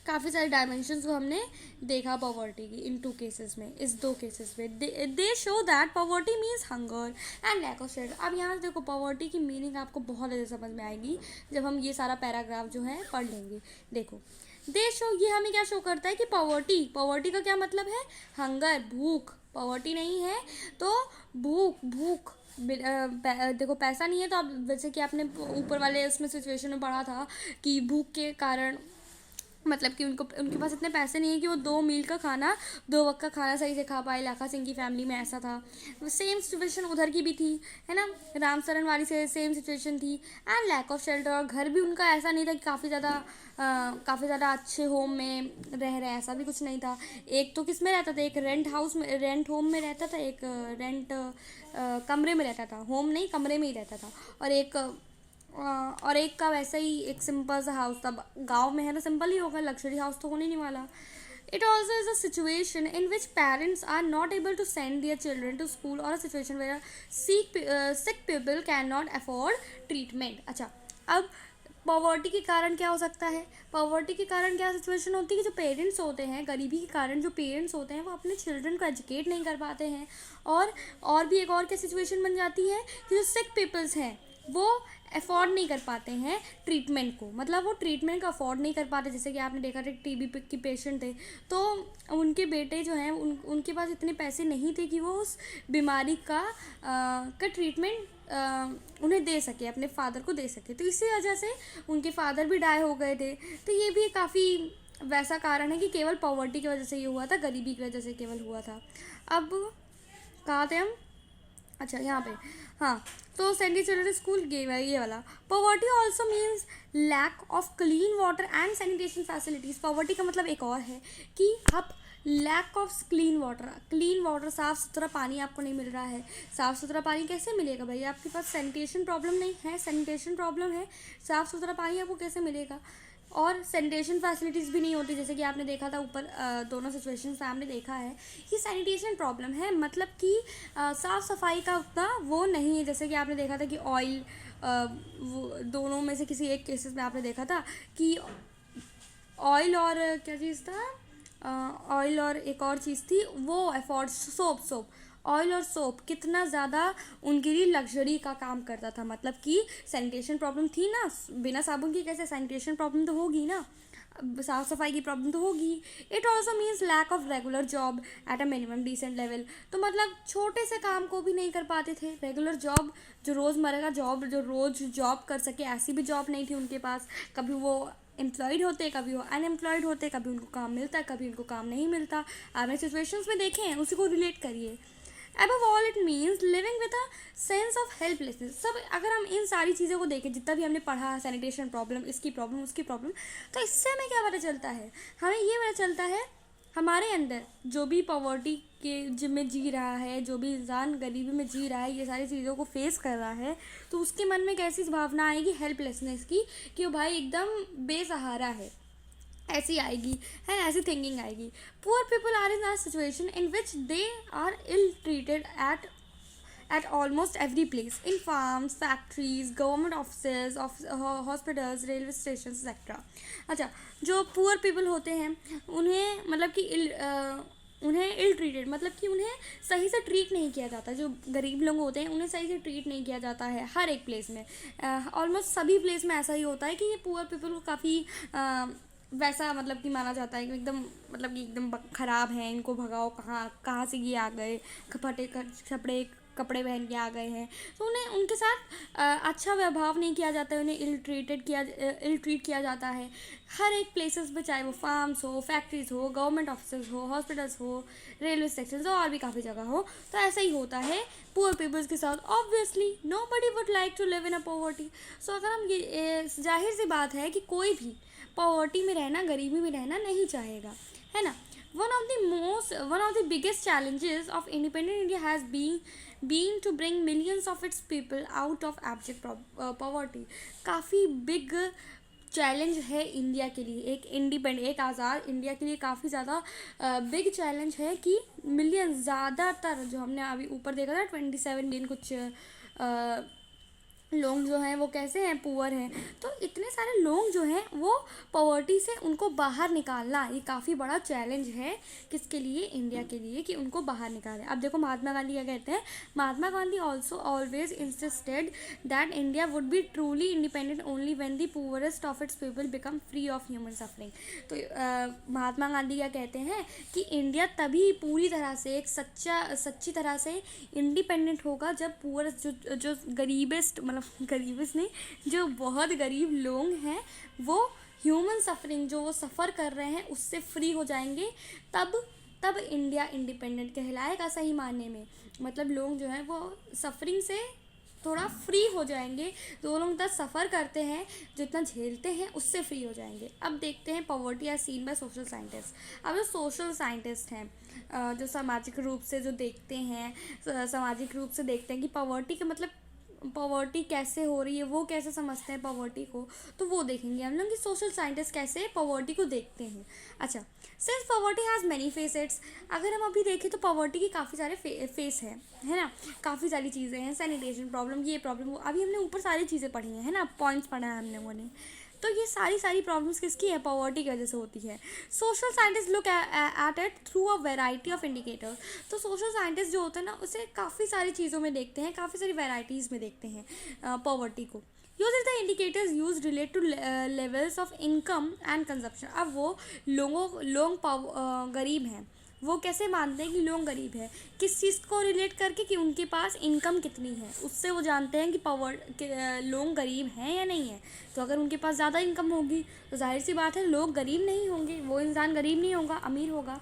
काफ़ी सारे डायमेंशंस को हमने देखा पॉवर्टी की इन 2 केसेस में, इस 2 केसेस में। They show that poverty means hunger and lack of shelter. अब यहाँ से देखो, पॉवर्टी की मीनिंग आपको बहुत ज़्यादा समझ में आएगी जब हम ये सारा पैराग्राफ जो है पढ़ लेंगे। देखो, दे शो, ये हमें क्या शो करता है कि पॉवर्टी का क्या मतलब है? हंगर, भूख। पॉवर्टी नहीं है तो भूख। देखो, पैसा नहीं है तो आप, जैसे कि आपने ऊपर वाले उसमें सिचुएशन में पढ़ा था कि भूख के कारण, मतलब कि उनके पास इतने पैसे नहीं है कि वो 2 मील का खाना, 2 वक्त का खाना सही से खा पाए। लाखा सिंह की फैमिली में ऐसा था। सेम सिचुएशन उधर की भी थी, है ना। राम सरन वाली से सेम सिचुएशन थी। एंड लैक ऑफ शेल्टर, और घर भी उनका ऐसा नहीं था कि काफ़ी ज़्यादा अच्छे होम में रह रहे, ऐसा भी कुछ नहीं था। एक तो किस में रहता था? एक रेंट होम में रहता था, एक रेंट कमरे में रहता था। होम नहीं, कमरे में ही रहता था। और एक का वैसा ही एक सिंपल सा हाउस था। गांव में है तो सिंपल ही होगा, लग्जरी हाउस तो होने नहीं वाला। It also is a situation in which parents are not able to send their children to school, or a situation where sick people cannot afford treatment. अच्छा, अब पॉवर्टी के कारण क्या हो सकता है, पॉवर्टी के कारण क्या सिचुएशन होती है कि जो पेरेंट्स होते हैं, गरीबी के कारण जो पेरेंट्स होते हैं वो अपने चिल्ड्रन को एजुकेट नहीं कर पाते हैं। और भी एक और क्या सिचुएशन बन जाती है कि जो सिक पीपल्स हैं वो अफोर्ड नहीं कर पाते हैं ट्रीटमेंट को, मतलब वो ट्रीटमेंट को अफोर्ड नहीं कर पाते। जैसे कि आपने देखा था टीबी की पेशेंट थे, तो उनके बेटे जो हैं उनके पास इतने पैसे नहीं थे कि वो उस बीमारी का ट्रीटमेंट उन्हें दे सके, अपने फादर को दे सके। तो इसी वजह से उनके फादर भी डाई हो गए थे। तो ये भी काफ़ी वैसा कारण है कि केवल पॉवर्टी की वजह से ये हुआ था, गरीबी की वजह से केवल हुआ था। अब कहाँ थे हम, अच्छा यहाँ पे, हाँ। तो सेंटी चिल्ड्रन स्कूल ये वाला poverty also means lack of clean water and sanitation facilities. Poverty का मतलब एक और है कि आप लैक ऑफ क्लीन वाटर, साफ़ सुथरा पानी आपको नहीं मिल रहा है। साफ़ सुथरा पानी कैसे मिलेगा भाई, आपके पास सैनिटेशन प्रॉब्लम नहीं है, सैनिटेशन प्रॉब्लम है, साफ़ सुथरा पानी आपको कैसे मिलेगा। और सैनिटेशन फैसिलिटीज़ भी नहीं होती, जैसे कि आपने देखा था ऊपर दोनों सिचुएशंस में आपने देखा है कि सैनिटेशन प्रॉब्लम है, मतलब कि साफ़ सफाई का उतना वो नहीं है। जैसे कि आपने देखा था कि ऑयल, वो दोनों में से किसी एक केसेस में आपने देखा था कि ऑयल और क्या चीज़ था, ऑयल और एक और चीज़ थी वो अफोर्ड, सोप ऑयल और सोप कितना ज़्यादा उनके लिए लग्जरी का काम करता था। मतलब कि सैनिटेशन प्रॉब्लम थी ना, बिना साबुन की कैसे सैनिटेशन प्रॉब्लम तो होगी ना, साफ़ सफाई की प्रॉब्लम तो होगी। It also means lack of regular job at a minimum decent level. तो मतलब छोटे से काम को भी नहीं कर पाते थे। रेगुलर जॉब, जो रोज़मर्रा का जॉब, जो रोज़ जॉब कर सके, ऐसी भी जॉब नहीं थी उनके पास। कभी वो एम्प्लॉयड होते, कभी वो अनएम्प्लॉयड होते, कभी उनको काम मिलता, कभी उनको काम नहीं मिलता। आपने सिचुएशंस में देखे हैं, उसी को रिलेट करिए। Above all it means living with a sense of helplessness। सब अगर हम इन सारी चीज़ों को देखें, जितना भी हमने पढ़ा, सैनिटेशन प्रॉब्लम, इसकी प्रॉब्लम, उसकी प्रॉब्लम, तो इससे हमें क्या पता चलता है, हमें ये पता चलता है हमारे अंदर जो भी पॉवर्टी के जिम्मे जी रहा है, जो भी इंसान गरीबी में जी रहा है, ये सारी चीज़ों को फेस कर रहा है, तो उसके मन में कैसी भावना आएगी, हेल्पलेसनेस की, कि वो भाई एकदम बेसहारा है, ऐसी आएगी है, ऐसी थिंकिंग आएगी। Poor people are in that situation in which they are ill treated at almost every place, in farms, factories, government offices, hospitals, railway stations, etc. अच्छा, जो पुअर पीपल होते हैं उन्हें मतलब कि उन्हें इल ट्रीटेड, मतलब कि उन्हें सही से ट्रीट नहीं किया जाता। जो गरीब लोग होते हैं उन्हें सही से ट्रीट नहीं किया जाता है हर एक प्लेस में। ऑलमोस्ट सभी प्लेस में ऐसा ही होता है कि ये पुअर पीपल को काफ़ी वैसा मतलब कि माना जाता है कि एकदम, मतलब कि एकदम ख़राब हैं, इनको भगाओ, कहाँ से ये आ गए, फटे छपड़े कपड़े पहन के आ गए हैं। तो उन्हें उनके साथ अच्छा व्यवहार नहीं किया जाता है, उन्हें इल ट्रीट किया जाता है हर एक प्लेसेस पे, चाहे वो फार्म्स हो, फैक्ट्रीज हो, गवर्नमेंट ऑफिस हो, हॉस्पिटल्स हो, रेलवे स्टेशन हो, और भी काफ़ी जगह हो। तो ऐसा ही होता है पुअर पीपल्स के साथ। Obviously nobody would like to live in a poverty. So अगर हम ये जाहिर सी बात है कि कोई भी पॉवर्टी में रहना, गरीबी में रहना नहीं चाहेगा, है ना। one of the biggest challenges of independent India has been to bring millions of its people out of abject poverty। काफ़ी बिग चैलेंज है इंडिया के लिए, एक आज़ाद इंडिया के लिए काफ़ी ज़्यादा बिग चैलेंज है कि मिलियन, ज़्यादातर जो हमने अभी ऊपर देखा था 27 मिलियन कुछ लोग जो हैं वो कैसे हैं, पुअर हैं। तो इतने सारे लोग जो हैं वो पॉवर्टी से उनको बाहर निकालना, ये काफ़ी बड़ा चैलेंज है किसके लिए, इंडिया के लिए, कि उनको बाहर निकालें। अब देखो महात्मा गांधी क्या कहते हैं, Mahatma Gandhi also always insisted that India would be truly independent only when the poorest of its people become free of human suffering. तो महात्मा गांधी क्या कहते हैं कि इंडिया तभी पूरी तरह से एक सच्ची तरह से इंडिपेंडेंट होगा जब पुअरेस्ट, जो गरीबेस्ट, गरीबेस्ट नहीं, जो बहुत गरीब लोग हैं वो ह्यूमन सफरिंग, जो वो सफ़र कर रहे हैं, उससे फ्री हो जाएंगे। तब इंडिया इंडिपेंडेंट कहलाएगा सही मायने में। मतलब लोग जो हैं वो सफरिंग से थोड़ा फ्री हो जाएंगे, जो लोग इतना सफ़र करते हैं, जितना झेलते हैं, उससे फ्री हो जाएंगे। अब देखते हैं poverty as seen by social scientist. अब जो सोशल साइंटिस्ट हैं, जो सामाजिक रूप से देखते हैं कि पॉवर्टी का पॉवर्टी कैसे हो रही है, वो कैसे समझते हैं पॉवर्टी को, तो वो देखेंगे हम लोग कि सोशल साइंटिस्ट कैसे पॉवर्टी को देखते हैं। अच्छा, since poverty has many facets, अगर हम अभी देखें तो पॉवर्टी के काफ़ी सारे फेस हैं, है ना, काफ़ी सारी चीज़ें हैं, सैनिटेशन प्रॉब्लम, ये प्रॉब्लम, वो अभी हमने ऊपर सारी चीज़ें पढ़ी हैं, है ना, पॉइंट्स पढ़ा है हम लोगों ने। तो ये सारी प्रॉब्लम्स किसकी है, पॉवर्टी की वजह से होती है। Social scientist look at it through a variety of indicators, तो सोशल साइंटिस्ट जो होते हैं ना उसे काफ़ी सारी चीज़ों में देखते हैं, काफ़ी सारी वेराइटीज़ में देखते हैं पॉवर्टी को। Use the indicators use relate two levels of income and consumption. अब वो लोग गरीब हैं, वो कैसे मानते हैं कि लोग गरीब है, किस चीज़ को रिलेट करके कि उनके पास इनकम कितनी है, उससे वो जानते हैं कि लोग गरीब हैं या नहीं है। तो अगर उनके पास ज़्यादा इनकम होगी तो जाहिर सी बात है लोग गरीब नहीं होंगे, वो इंसान गरीब नहीं होगा, अमीर होगा।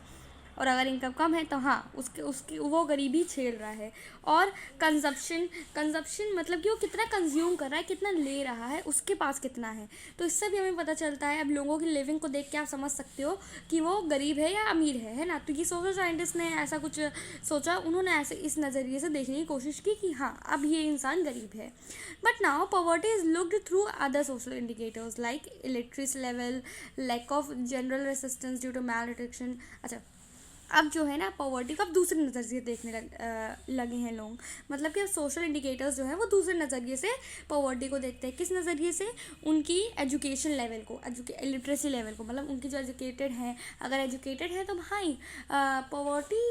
और अगर इनकम कम है तो हाँ, उसके उसकी वो गरीबी झेल रहा है। और कंजप्शन मतलब कि वो कितना कंज्यूम कर रहा है, कितना ले रहा है, उसके पास कितना है, तो इससे भी हमें पता चलता है। अब लोगों की लिविंग को देख के आप समझ सकते हो कि वो गरीब है या अमीर है ना। तो ये सोशल साइंटिस्ट ने ऐसा कुछ सोचा, उन्होंने ऐसे इस नज़रिए से देखने की कोशिश की कि हाँ अब ये इंसान गरीब है। But now poverty is looked through other social indicators like literacy level, lack of general resistance due to malnutrition. अच्छा, अब जो है ना पॉवर्टी को अब दूसरे नज़रिए से देखने लगे हैं लोग, मतलब कि अब सोशल इंडिकेटर्स जो है वो दूसरे नज़रिए से पॉवर्टी को देखते हैं। किस नज़रिए से, उनकी एजुकेशन लेवल को, लिटरेसी लेवल को, मतलब उनकी जो एजुकेटेड हैं, अगर एजुकेटेड है तो भाई पॉवर्टी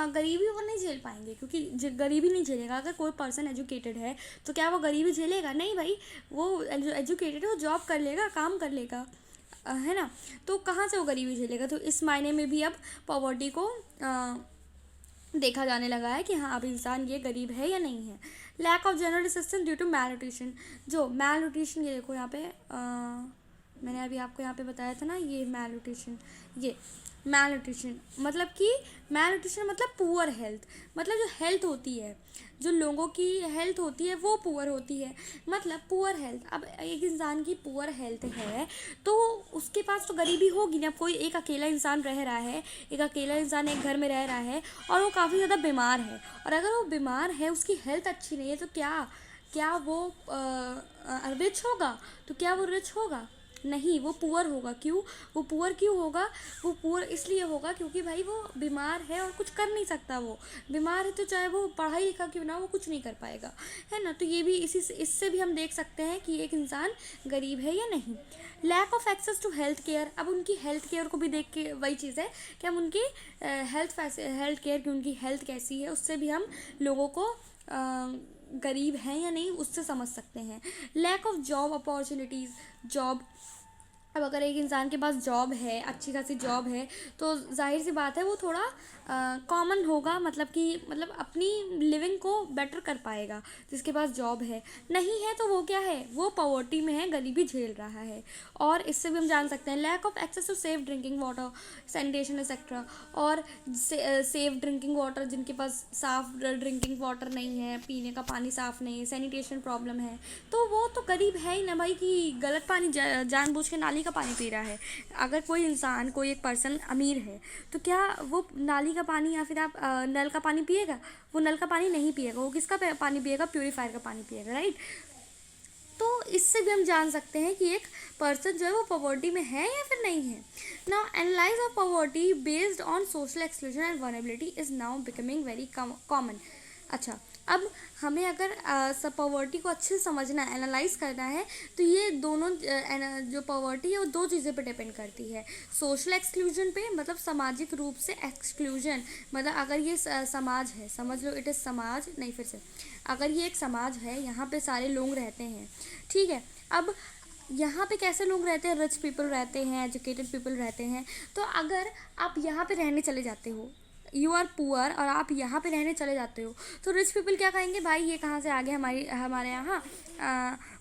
गरीबी वो नहीं झेल पाएंगे, क्योंकि गरीबी नहीं झेलेगा। अगर कोई पर्सन एजुकेटेड है तो क्या वो गरीबी झेलेगा? नहीं भाई, वो एजुकेटेड है, वो जॉब कर लेगा, काम कर लेगा, है ना। तो कहाँ से वो गरीबी झेलेगा? तो इस मायने में भी अब पॉवर्टी को देखा जाने लगा है कि हाँ अब इंसान ये गरीब है या नहीं है। Lack of general assistance due to malnutrition, जो मैल न्यूट्रिशन, ये देखो यहाँ पे मैंने अभी आपको यहाँ पे बताया था ना, ये मैल न्यूट्रिशन, ये मैल न्यूट्रिशन मतलब कि मैल न्यूट्रिशन मतलब पुअर हेल्थ, मतलब जो हेल्थ होती है, जो लोगों की हेल्थ होती है वो पुअर होती है, मतलब पुअर हेल्थ। अब एक इंसान की पुअर हेल्थ है तो उसके पास तो गरीबी होगी ना। कोई एक अकेला इंसान रह रहा है, एक अकेला इंसान एक घर में रह रहा है और वो काफ़ी ज़्यादा बीमार है, और अगर वो बीमार है, उसकी हेल्थ अच्छी नहीं है, तो क्या वो रिच होगा? तो क्या वो रिच होगा? नहीं, वो पुअर होगा। क्यों? वो पुअर क्यों होगा? वो पुअर इसलिए होगा क्योंकि भाई वो बीमार है और कुछ कर नहीं सकता। वो बीमार है तो चाहे वो पढ़ाई लिखा क्यों ना, वो कुछ नहीं कर पाएगा, है ना। तो ये भी इससे भी हम देख सकते हैं कि एक इंसान गरीब है या नहीं। Lack of access to health care, अब उनकी हेल्थ केयर को भी देख के वही चीज़ है कि हम उनकी हेल्थ केयर की उनकी हेल्थ कैसी है, उससे भी हम लोगों को गरीब हैं या नहीं उससे समझ सकते हैं। Lack of job opportunities, job, अब अगर एक इंसान के पास जॉब है, अच्छी खासी जॉब है, तो जाहिर सी बात है वो थोड़ा कॉमन होगा, मतलब अपनी लिविंग को बेटर कर पाएगा जिसके पास जॉब है। नहीं है तो वो क्या है, वो पॉवर्टी में है, गरीबी झेल रहा है। और इससे भी हम जान सकते हैं lack of access to safe drinking water, sanitation etcetera, और सेफ ड्रिंकिंग वाटर, जिनके पास साफ ड्रिंकिंग वाटर नहीं है, पीने का पानी साफ़ नहीं है, सैनिटेशन प्रॉब्लम है, तो वो तो गरीब है ही ना भाई, कि गलत पानी जानबूझ के नाली का पानी पी रहा है। अगर कोई इंसान, कोई एक पर्सन अमीर है तो क्या वो नाली का पानी या फिर आप नल का पानी पिएगा? वो नल का पानी नहीं पिएगा, वो किसका पानी पिएगा? प्योरीफायर का पानी पिएगा, राइट। तो इससे भी हम जान सकते हैं कि एक पर्सन जो है वो पॉवर्टी में है या फिर नहीं है। Now analyse of poverty based on social exclusion and vulnerability is now becoming very common. अच्छा, अब हमें अगर सब पॉवर्टी को अच्छे से समझना है, एनालाइज करना है, तो ये दोनों जो पॉवर्टी है वो दो चीज़ें पे डिपेंड करती है। सोशल एक्सक्लूजन पे, मतलब सामाजिक रूप से एक्सक्लूजन, मतलब अगर ये समाज है, समझ लो इट इज़ समाज, नहीं फिर से, अगर ये एक समाज है, यहाँ पे सारे लोग रहते हैं, ठीक है। अब यहाँ पे कैसे लोग रहते हैं? रिच पीपल रहते हैं, एजुकेटेड पीपल रहते हैं। तो अगर आप यहाँ पे रहने चले जाते हो, यू आर पुअर, और आप यहाँ पे रहने चले जाते हो, तो रिच पीपल क्या कहेंगे? भाई ये कहाँ से आ गए हमारे यहाँ?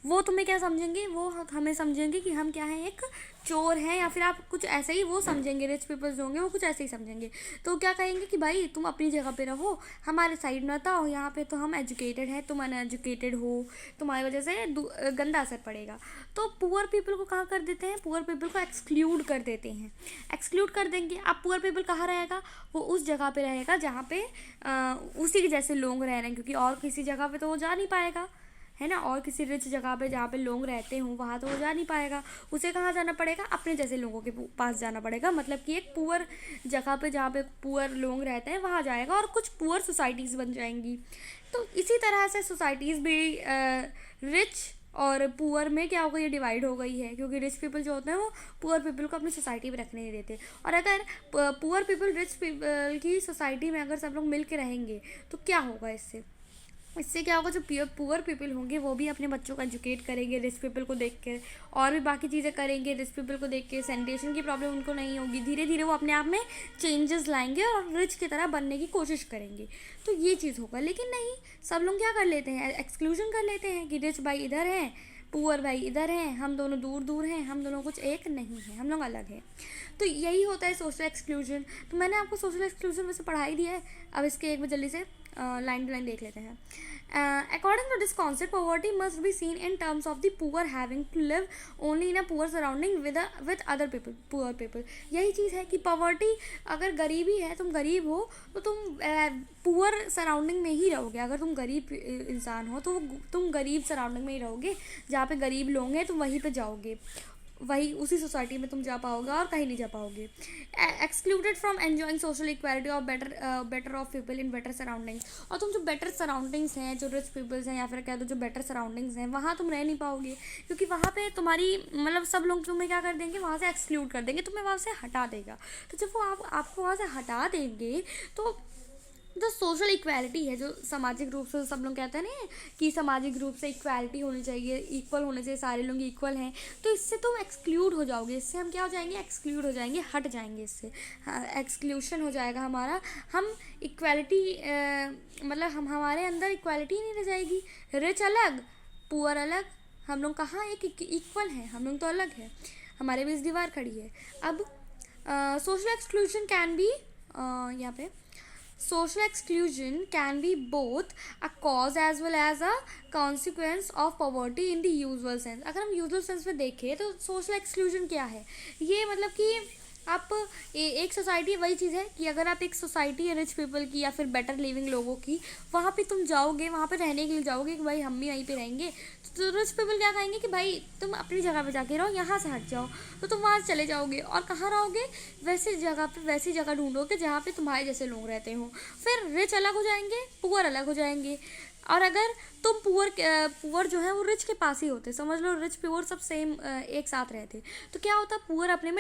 वो तुम्हें क्या समझेंगे? वो हमें समझेंगे कि हम क्या हैं, एक चोर हैं, या फिर आप कुछ ऐसे ही वो समझेंगे। रिच पीपल्स जो होंगे वो कुछ ऐसे ही समझेंगे। तो क्या कहेंगे कि भाई तुम अपनी जगह पे रहो, हमारे साइड में मत आओ, यहाँ पे तो हम एजुकेटेड हैं, तुम अनएजुकेटेड हो, तुम्हारी वजह से गंदा असर पड़ेगा। तो पुअर पीपल को कहाँ कर देते हैं? पुअर पीपल को एक्सक्लूड कर देते हैं, एक्सक्लूड कर देंगे। अब पुअर पीपल कहाँ रहेगा? वो उस जगह पे रहेगा जहाँ पे उसी के जैसे लोग रह रहे हैं, क्योंकि और किसी जगह पे तो वो जा नहीं पाएगा, है ना। और किसी रिच जगह पे जहाँ पे लोग रहते हों वहाँ तो वो जा नहीं पाएगा, उसे कहाँ जाना पड़ेगा, अपने जैसे लोगों के पास जाना पड़ेगा, मतलब कि एक पुअर जगह पे जहाँ पे पुअर लोग रहते हैं वहाँ जाएगा, और कुछ पुअर सोसाइटीज़ बन जाएंगी। तो इसी तरह से सोसाइटीज़ भी रिच और पुअर में क्या हो गई, ये डिवाइड हो गई है, क्योंकि रिच पीपल जो होते हैं वो पुअर पीपल को अपनी सोसाइटी में रखने नहीं देते। और अगर पुअर पीपल रिच पीपल की सोसाइटी में अगर सब लोग मिल के रहेंगे तो क्या होगा, इससे क्या होगा, जो पुअर पीपल होंगे वो भी अपने बच्चों को एजुकेट करेंगे रिच पीपल को देख के, और भी बाकी चीज़ें करेंगे रिच पीपल को देख के। सैनिटेशन की प्रॉब्लम उनको नहीं होगी, धीरे धीरे वो अपने आप में चेंजेस लाएंगे और रिच की तरह बनने की कोशिश करेंगे। तो ये चीज़ होगा। लेकिन नहीं, सब लोग क्या कर लेते हैं, एक्सक्लूजन कर लेते हैं कि रिच भाई इधर हैं, पुअर भाई इधर हैं, हम दोनों दूर दूर हैं, हम दोनों कुछ एक नहीं हैं, हम लोग अलग हैं। तो यही होता है सोशल एक्सक्लूजन। तो मैंने आपको सोशल एक्सक्लूजन वैसे पढ़ा ही दिया है, अब इसके एक बार जल्दी से लाइन टू लाइन देख लेते हैं। According to this concept, poverty must be seen in terms of the poor having to live only in a poor surrounding with other people, poor people. यही चीज़ है कि पॉवर्टी, अगर गरीबी है, तुम गरीब हो तो तुम पुअर सराउंडिंग में ही रहोगे। अगर तुम गरीब इंसान हो तो तुम गरीब सराउंडिंग में ही रहोगे, जहाँ पे गरीब लोग हैं तुम वहीं पे जाओगे, वही उसी सोसाइटी में तुम जा पाओगे और कहीं नहीं जा पाओगे। Excluded from enjoying social equality और better off people in better surroundings. और तुम जो बेटर सराउंडिंग्स हैं, जो रिच पीपल्स हैं, या फिर कह दो जो बेटर सराउंडिंग्स हैं, वहाँ तुम रह नहीं पाओगे, क्योंकि वहाँ पे तुम्हारी मतलब सब लोग तुम्हें क्या कर देंगे, वहाँ से एक्सक्लूड कर देंगे, तुम्हें वहाँ से हटा देगा। तो जब वो आपको वहाँ से हटा देंगे तो जो सोशल इक्वालिटी है, जो सामाजिक रूप से सब लोग कहते हैं ना कि सामाजिक रूप से इक्वालिटी होनी चाहिए, इक्वल होने चाहिए, सारे लोग इक्वल हैं, तो इससे तुम एक्सक्लूड हो जाओगे, इससे हम क्या हो जाएंगे, एक्सक्लूड हो जाएंगे, हट जाएंगे, इससे एक्सक्लूशन हो जाएगा हमारा। हम इक्वालिटी मतलब हमारे अंदर इक्वालिटी नहीं रह जाएगी, रिच अलग पुअर अलग, हम लोग कहाँ एक इक्वल हैं, हम लोग तो अलग है, हमारे बीच दीवार खड़ी है। अब सोशल एक्सक्लूजन कैन बी यहाँ पे social exclusion can be both a cause as well as a consequence of poverty in the usual sense। अगर हम usual sense में देखें तो social exclusion क्या है, ये मतलब कि आप एक सोसाइटी, वही चीज़ है कि अगर आप एक सोसाइटी है रिच पीपल की या फिर बेटर लिविंग लोगों की, वहाँ पे तुम जाओगे, वहाँ पे रहने के लिए जाओगे कि भाई हम भी वहीं पे रहेंगे, तो रिच पीपल क्या कहेंगे कि भाई तुम अपनी जगह पे जाके रहो, यहाँ से हट जाओ, तो तुम वहाँ चले जाओगे और कहाँ रहोगे, वैसी जगह पे, वैसी जगह ढूंढोगे जहाँ पे तुम्हारे जैसे लोग रहते हो। फिर रिच अलग हो जाएंगे, पुअर अलग हो जाएंगे। और अगर तुम पुअर जो है वो रिच के पास ही होते, समझ लो रिच पुअर सब सेम एक साथ रहते, तो क्या होता, पुअर अपने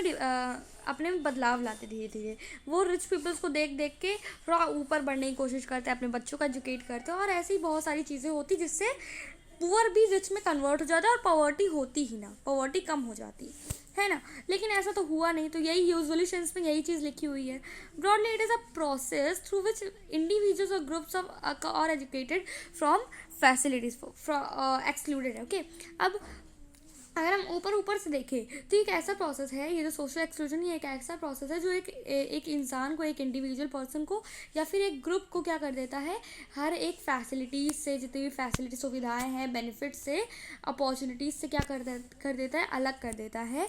में बदलाव लाते धीरे धीरे, वो रिच पीपल्स को देख देख के थोड़ा ऊपर बढ़ने की कोशिश करते हैं, अपने बच्चों को एजुकेट करते हैं, और ऐसी ही बहुत सारी चीज़ें होती जिससे पुअर भी रिच में कन्वर्ट हो जाता है और पॉवर्टी होती ही ना, पॉवर्टी कम हो जाती है ना। लेकिन ऐसा तो हुआ नहीं, तो यही यूजुअली सेंस में यही चीज़ लिखी हुई है। Broadly it is a process through which individuals और groups of are educated from facilities excluded है। ओके, अब अगर हम ऊपर से देखें तो एक ऐसा प्रोसेस है, ये जो सोशल एक्सक्लूजन, ये एक ऐसा प्रोसेस है जो एक इंसान को, एक इंडिविजुअल पर्सन को या फिर एक ग्रुप को क्या कर देता है, हर एक फैसिलिटीज़ से, जितनी भी फैसिलिटी सुविधाएं हैं, बेनिफिट से, अपॉर्चुनिटीज़ से क्या कर देता है, अलग कर देता है।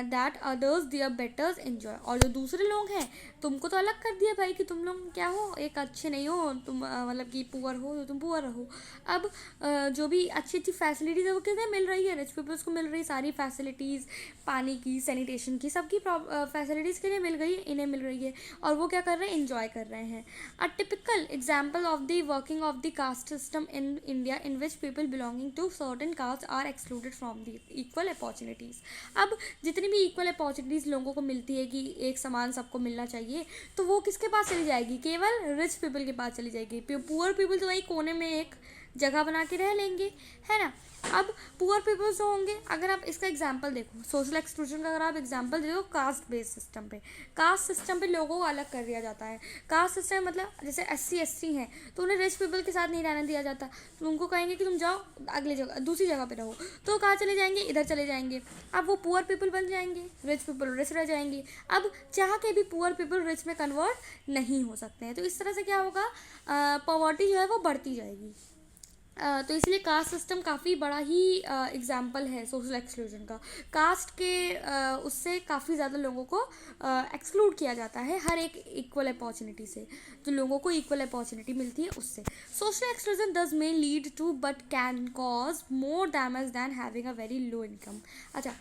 That others their betters enjoy. और जो दूसरे लोग हैं तुमको तो अलग कर दिया भाई कि तुम लोग क्या हो, एक अच्छे नहीं हो तुम, मतलब कि पुअर हो तो तुम पुअर रहो। अब जो भी अच्छी अच्छी फैसिलिटीज़ है वो कितने मिल रही है, रिच पीपल्स को मिल रही, सारी फैसिलिटीज़, पानी की, सैनिटेशन की, सबकी फैसिलिटीज़ के लिए मिल गई, इन्हें मिल रही है, और वो क्या कर रहे हैं, इन्जॉय कर रहे हैं। A typical example of the working of the caste system in India in which people belonging to certain caste are excluded from the equal opportunities. अब जितनी भी इक्वल अपॉर्चुनिटीज़ लोगों को मिलती है कि एक समान सबको मिलना चाहिए, तो वो किसके पास चली जाएगी, केवल रिच पीपल के पास चली जाएगी। पुअर पीपल तो वही कोने में एक जगह बना के रह लेंगे, है ना। अब पुअर पीपल्स जो होंगे, अगर आप इसका एग्जांपल देखो, सोशल एक्सक्लूजन का अगर आप एग्जांपल देखो, कास्ट बेस्ड सिस्टम पे, कास्ट सिस्टम पे लोगों को अलग कर दिया जाता है। कास्ट सिस्टम मतलब जैसे SC ST हैं तो उन्हें रिच पीपल के साथ नहीं रहने दिया जाता, तो उनको कहेंगे कि तुम जाओ अगली जगह, दूसरी जगह पे रहो, तो कहाँ चले जाएंगे, इधर चले जाएंगे। अब वो पुअर पीपल बन जाएंगे, रिच पीपल रिच रह जाएंगे। अब चाह के भी पुअर पीपल रिच में कन्वर्ट नहीं हो सकते हैं, तो इस तरह से क्या होगा, पॉवर्टी जो है वो बढ़ती जाएगी। तो इसलिए कास्ट सिस्टम काफ़ी बड़ा ही एग्जाम्पल है सोशल एक्सक्लूजन का। कास्ट के उससे काफ़ी ज़्यादा लोगों को एक्सक्लूड किया जाता है हर एक इक्वल अपॉर्चुनिटी से, जो लोगों को इक्वल अपॉर्चुनिटी मिलती है उससे। Social exclusion does may lead to but can cause more damage than having a very low income. अच्छा,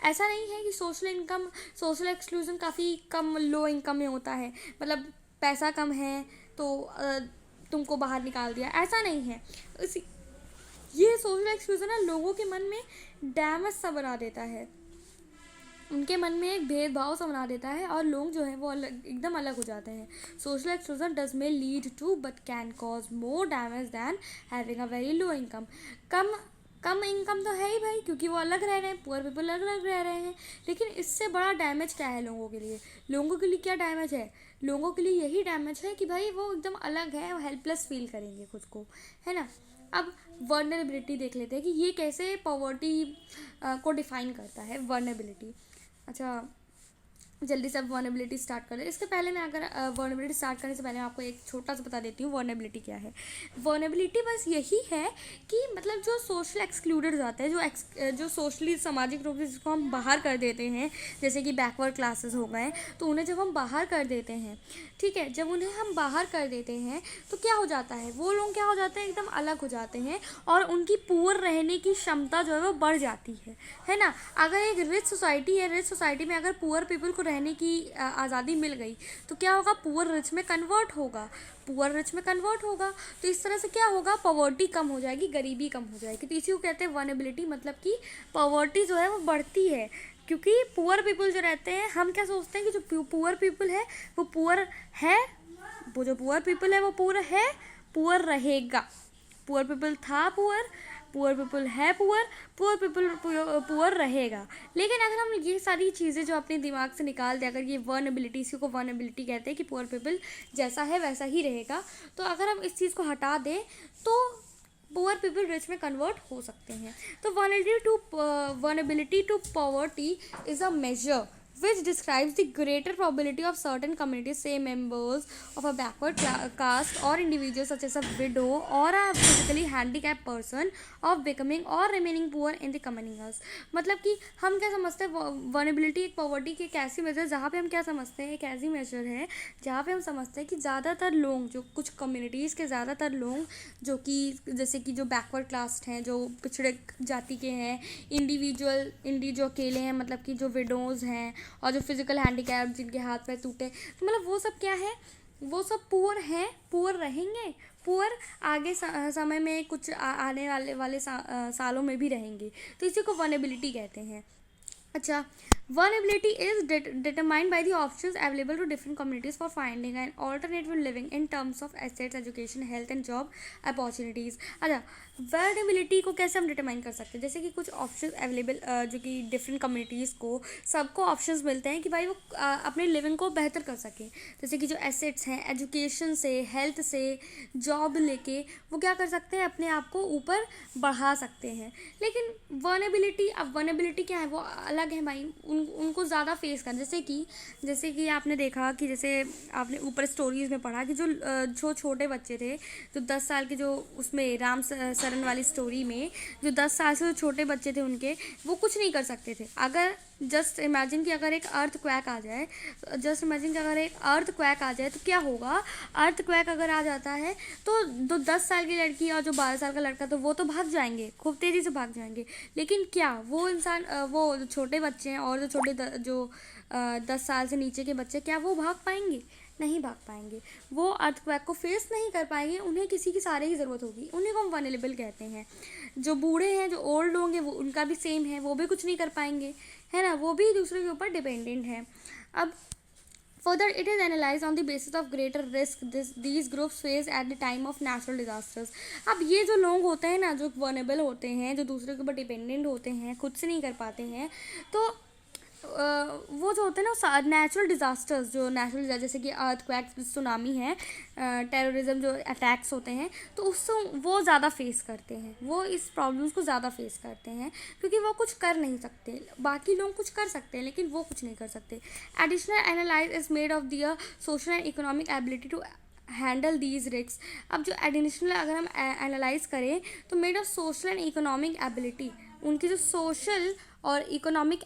ऐसा नहीं है कि सोशल एक्सक्लूजन काफ़ी कम लो इनकम में होता है, मतलब पैसा कम है तो तुमको बाहर निकाल दिया, ऐसा नहीं है। इसी ये सोशल एक्सक्लूजन ना लोगों के मन में डैमेज सा बना देता है, उनके मन में एक भेदभाव सा बना देता है और लोग जो है वो एकदम अलग हो जाते हैं। Social exclusion does may lead to but can cause more damage than having a very low income. कम कम इनकम तो है ही भाई, क्योंकि वो अलग रह रहे हैं, पुअर पीपल अलग अलग रह रहे हैं। लेकिन इससे बड़ा डैमेज क्या है लोगों के लिए? लोगों के लिए क्या डैमेज है? लोगों के लिए यही डैमेज है कि भाई वो एकदम अलग है, वो हेल्पलेस फील करेंगे खुद को, है ना। अब वर्नरेबिलिटी देख लेते हैं कि ये कैसे पॉवर्टी को डिफाइन करता है, वर्नरेबिलिटी। अच्छा, जल्दी से अब वर्नेबिलिटी स्टार्ट कर ले। इसके पहले मैं अगर वर्नेबिलिटी स्टार्ट करने से पहले मैं आपको एक छोटा सा बता देती हूँ वर्नेबिलिटी क्या है। वर्नेबिलिटी बस यही है कि मतलब जो सोशल एक्सक्लूडेड हो जाते हैं, जो सोशली सामाजिक रूप से जिसको हम बाहर कर देते हैं, जैसे कि बैकवर्ड क्लासेस हो गए, तो उन्हें जब हम बाहर कर देते हैं, ठीक है, जब उन्हें हम बाहर कर देते हैं तो क्या हो जाता है, वो लोग क्या हो जाते हैं, एकदम अलग हो जाते हैं और उनकी पुअर रहने की क्षमता जो है वो बढ़ जाती है ना। अगर एक रिच सोसाइटी है, रिच सोसाइटी में अगर पुअर पीपल को रहने की आज़ादी मिल गई तो क्या होगा, पुअर रिच में कन्वर्ट होगा, पुअर रिच में कन्वर्ट होगा। तो इस तरह से क्या होगा, पॉवर्टी कम हो जाएगी, गरीबी कम हो जाएगी। तो इसी को कहते हैं वर्नेबिलिटी, मतलब कि पॉवर्टी जो है वो बढ़ती है, क्योंकि पुअर पीपल जो रहते हैं, हम क्या सोचते हैं कि जो पुअर पीपल है वो पुअर है, वो जो पुअर पीपल है वो पुअर है, पुअर रहेगा। पुअर पीपल था पुअर, पुअर पीपल है पुअर, पुअर पीपल पुअर रहेगा। लेकिन अगर हम ये सारी चीज़ें जो अपने दिमाग से निकाल दें, अगर ये वर्नेबिलिटी, इसी को वर्नेबिलिटी कहते हैं कि पुअर पीपल जैसा है वैसा ही रहेगा, तो अगर हम इस चीज़ को हटा दें तो पुअर पीपल रिच में कन्वर्ट हो सकते हैं। तो vulnerability to poverty is a measure which describes the greater probability of certain communities, say members of a backward caste or individuals such as a widow or a physically handicapped person, of becoming or remaining poor in the coming years। मतलब कि हम क्या समझते हैं, वर्नेबिलिटी एक पॉवर्टी की एक ऐसी मेजर, जहाँ पे हम क्या समझते हैं, एक ऐसी मेजर है जहाँ पे हम समझते हैं कि ज़्यादातर लोग, जो कुछ कम्युनिटीज़ के ज़्यादातर लोग जो कि जैसे कि जो बैकवर्ड क्लास हैं, जो पिछड़े जाति के हैं, जो अकेले हैं, मतलब कि जो विडोज़ हैं और जो फिजिकल हैंडीकैप, जिनके हाथ पैर टूटे, तो मतलब वो सब क्या है, वो सब पुअर हैं, पुअर रहेंगे, पुअर आगे समय में कुछ आने वाले सालों में भी रहेंगे। तो इसी को वर्नेबिलिटी कहते हैं। अच्छा, vulnerability is determined by the options available to different communities for finding an alternative living in terms of assets, education, health and job opportunities। अच्छा, vulnerability को कैसे हम डिटरमाइन कर सकते हैं? जैसे कि कुछ ऑप्शंस अवेलेबल, जो कि डिफरेंट कम्युनिटीज़ को, सबको ऑप्शंस मिलते हैं कि भाई वो अपने लिविंग को बेहतर कर सकें। जैसे कि जो एसेट्स हैं, एजुकेशन से, हेल्थ से, जॉब लेके वो क्या कर सकते हैं, अपने आप को ऊपर बढ़ा सकते हैं। लेकिन वर्नेबिलिटी, अब वर्नेबिलिटी क्या है, वो अलग है भाई, उनको ज़्यादा फेस कर, जैसे कि आपने देखा कि जैसे आपने ऊपर स्टोरीज़ में पढ़ा कि जो छोटे बच्चे थे, जो 10 साल के, जो उसमें राम सरन वाली स्टोरी में जो 10 साल से जो छोटे बच्चे थे, उनके वो कुछ नहीं कर सकते थे। अगर जस्ट इमेजिन कि अगर एक अर्थ क्वैक आ जाए, तो क्या होगा, अर्थ क्वैक अगर आ जाता है तो 10 साल की लड़की और जो 12 साल का लड़का, तो वो तो भाग जाएंगे, खूब तेज़ी से भाग जाएंगे। लेकिन क्या वो इंसान, वो जो छोटे बच्चे हैं और जो 10 साल से नीचे के बच्चे, क्या वो भाग पाएंगे? नहीं भाग पाएंगे। वो अर्थक्वेक को फेस नहीं कर पाएंगे, उन्हें किसी की सहारे की ज़रूरत होगी। उन्हीं को हम वनरेबल कहते हैं। जो बूढ़े हैं, जो ओल्ड लोग हैं, वो उनका भी सेम है, वो भी कुछ नहीं कर पाएंगे, है ना, वो भी दूसरे के ऊपर डिपेंडेंट हैं। अब further, it is analyzed on the basis of greater risk these groups face at the time of natural disasters। अब ये जो लोग होते हैं ना, जो vulnerable होते हैं, जो दूसरे के ऊपर डिपेंडेंट होते हैं, खुद से नहीं कर पाते हैं, तो वो जो होते हैं ना नेचुरल डिज़ास्टर्स, जैसे कि अर्थक्वेक, सुनामी है, टेररिज्म, जो अटैक्स होते हैं, तो उससे वो ज़्यादा फेस करते हैं, वो इस प्रॉब्लम्स को ज़्यादा फेस करते हैं, क्योंकि वो कुछ कर नहीं सकते। बाकी लोग कुछ कर सकते हैं लेकिन वो कुछ नहीं कर सकते। Additional analyse is made of their social and economic ability to handle these risk. अब जो एडिशनल अगर हम एनालाइज करें तो made of social and economic ability, उनकी जो सोशल और इकोनॉमिक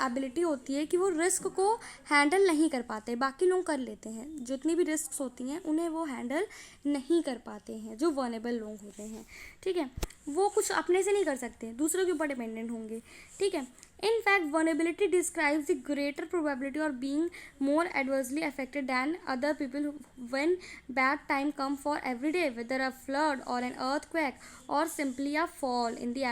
एबिलिटी होती है कि वो रिस्क को हैंडल नहीं कर पाते, बाकी लोग कर लेते हैं, जितनी भी रिस्क होती हैं उन्हें वो हैंडल नहीं कर पाते हैं, जो वनरेबल लोग होते हैं, ठीक है, वो कुछ अपने से नहीं कर सकते, दूसरों के ऊपर डिपेंडेंट होंगे, ठीक है। In fact, vulnerability describes the greater probability of being more adversely affected than other people when bad time come for every day, whether a flood or an earthquake or simply a fall in the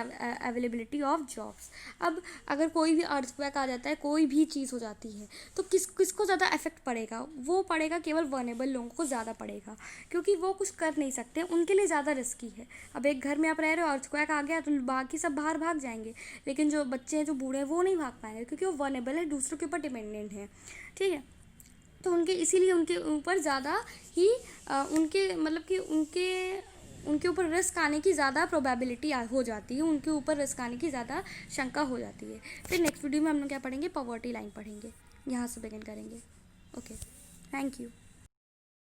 availability of jobs. अब अगर कोई भी अर्थक्वेक आ जाता है, कोई भी चीज़ हो जाती है, तो किसको ज़्यादा इफेक्ट पड़ेगा? वो पड़ेगा केवल वनरेबल लोगों को ज़्यादा पड़ेगा, क्योंकि वो कुछ कर नहीं सकते, उनके लिए ज़्यादा रिस्की है। अब एक घर में आप रह रहे हो, अर्थक्वेक आ गया तो बाकी सब बाहर भाग जाएंगे, लेकिन जो बच्चे हैं, जो बूढ़े हैं, वो नहीं भाग पाएंगे, क्योंकि वो वनरेबल है, दूसरों के ऊपर डिपेंडेंट है, ठीक है। तो उनके इसीलिए उनके ऊपर ज़्यादा ही उनके मतलब कि उनके ऊपर रिस्क आने की ज़्यादा प्रोबेबिलिटी हो जाती है, उनके ऊपर रिस्क आने की ज़्यादा शंका हो जाती है। फिर नेक्स्ट वीडियो में हम लोग क्या पढ़ेंगे? पॉवर्टी लाइन पढ़ेंगे, यहाँ से बिगिन करेंगे। Okay, thank you.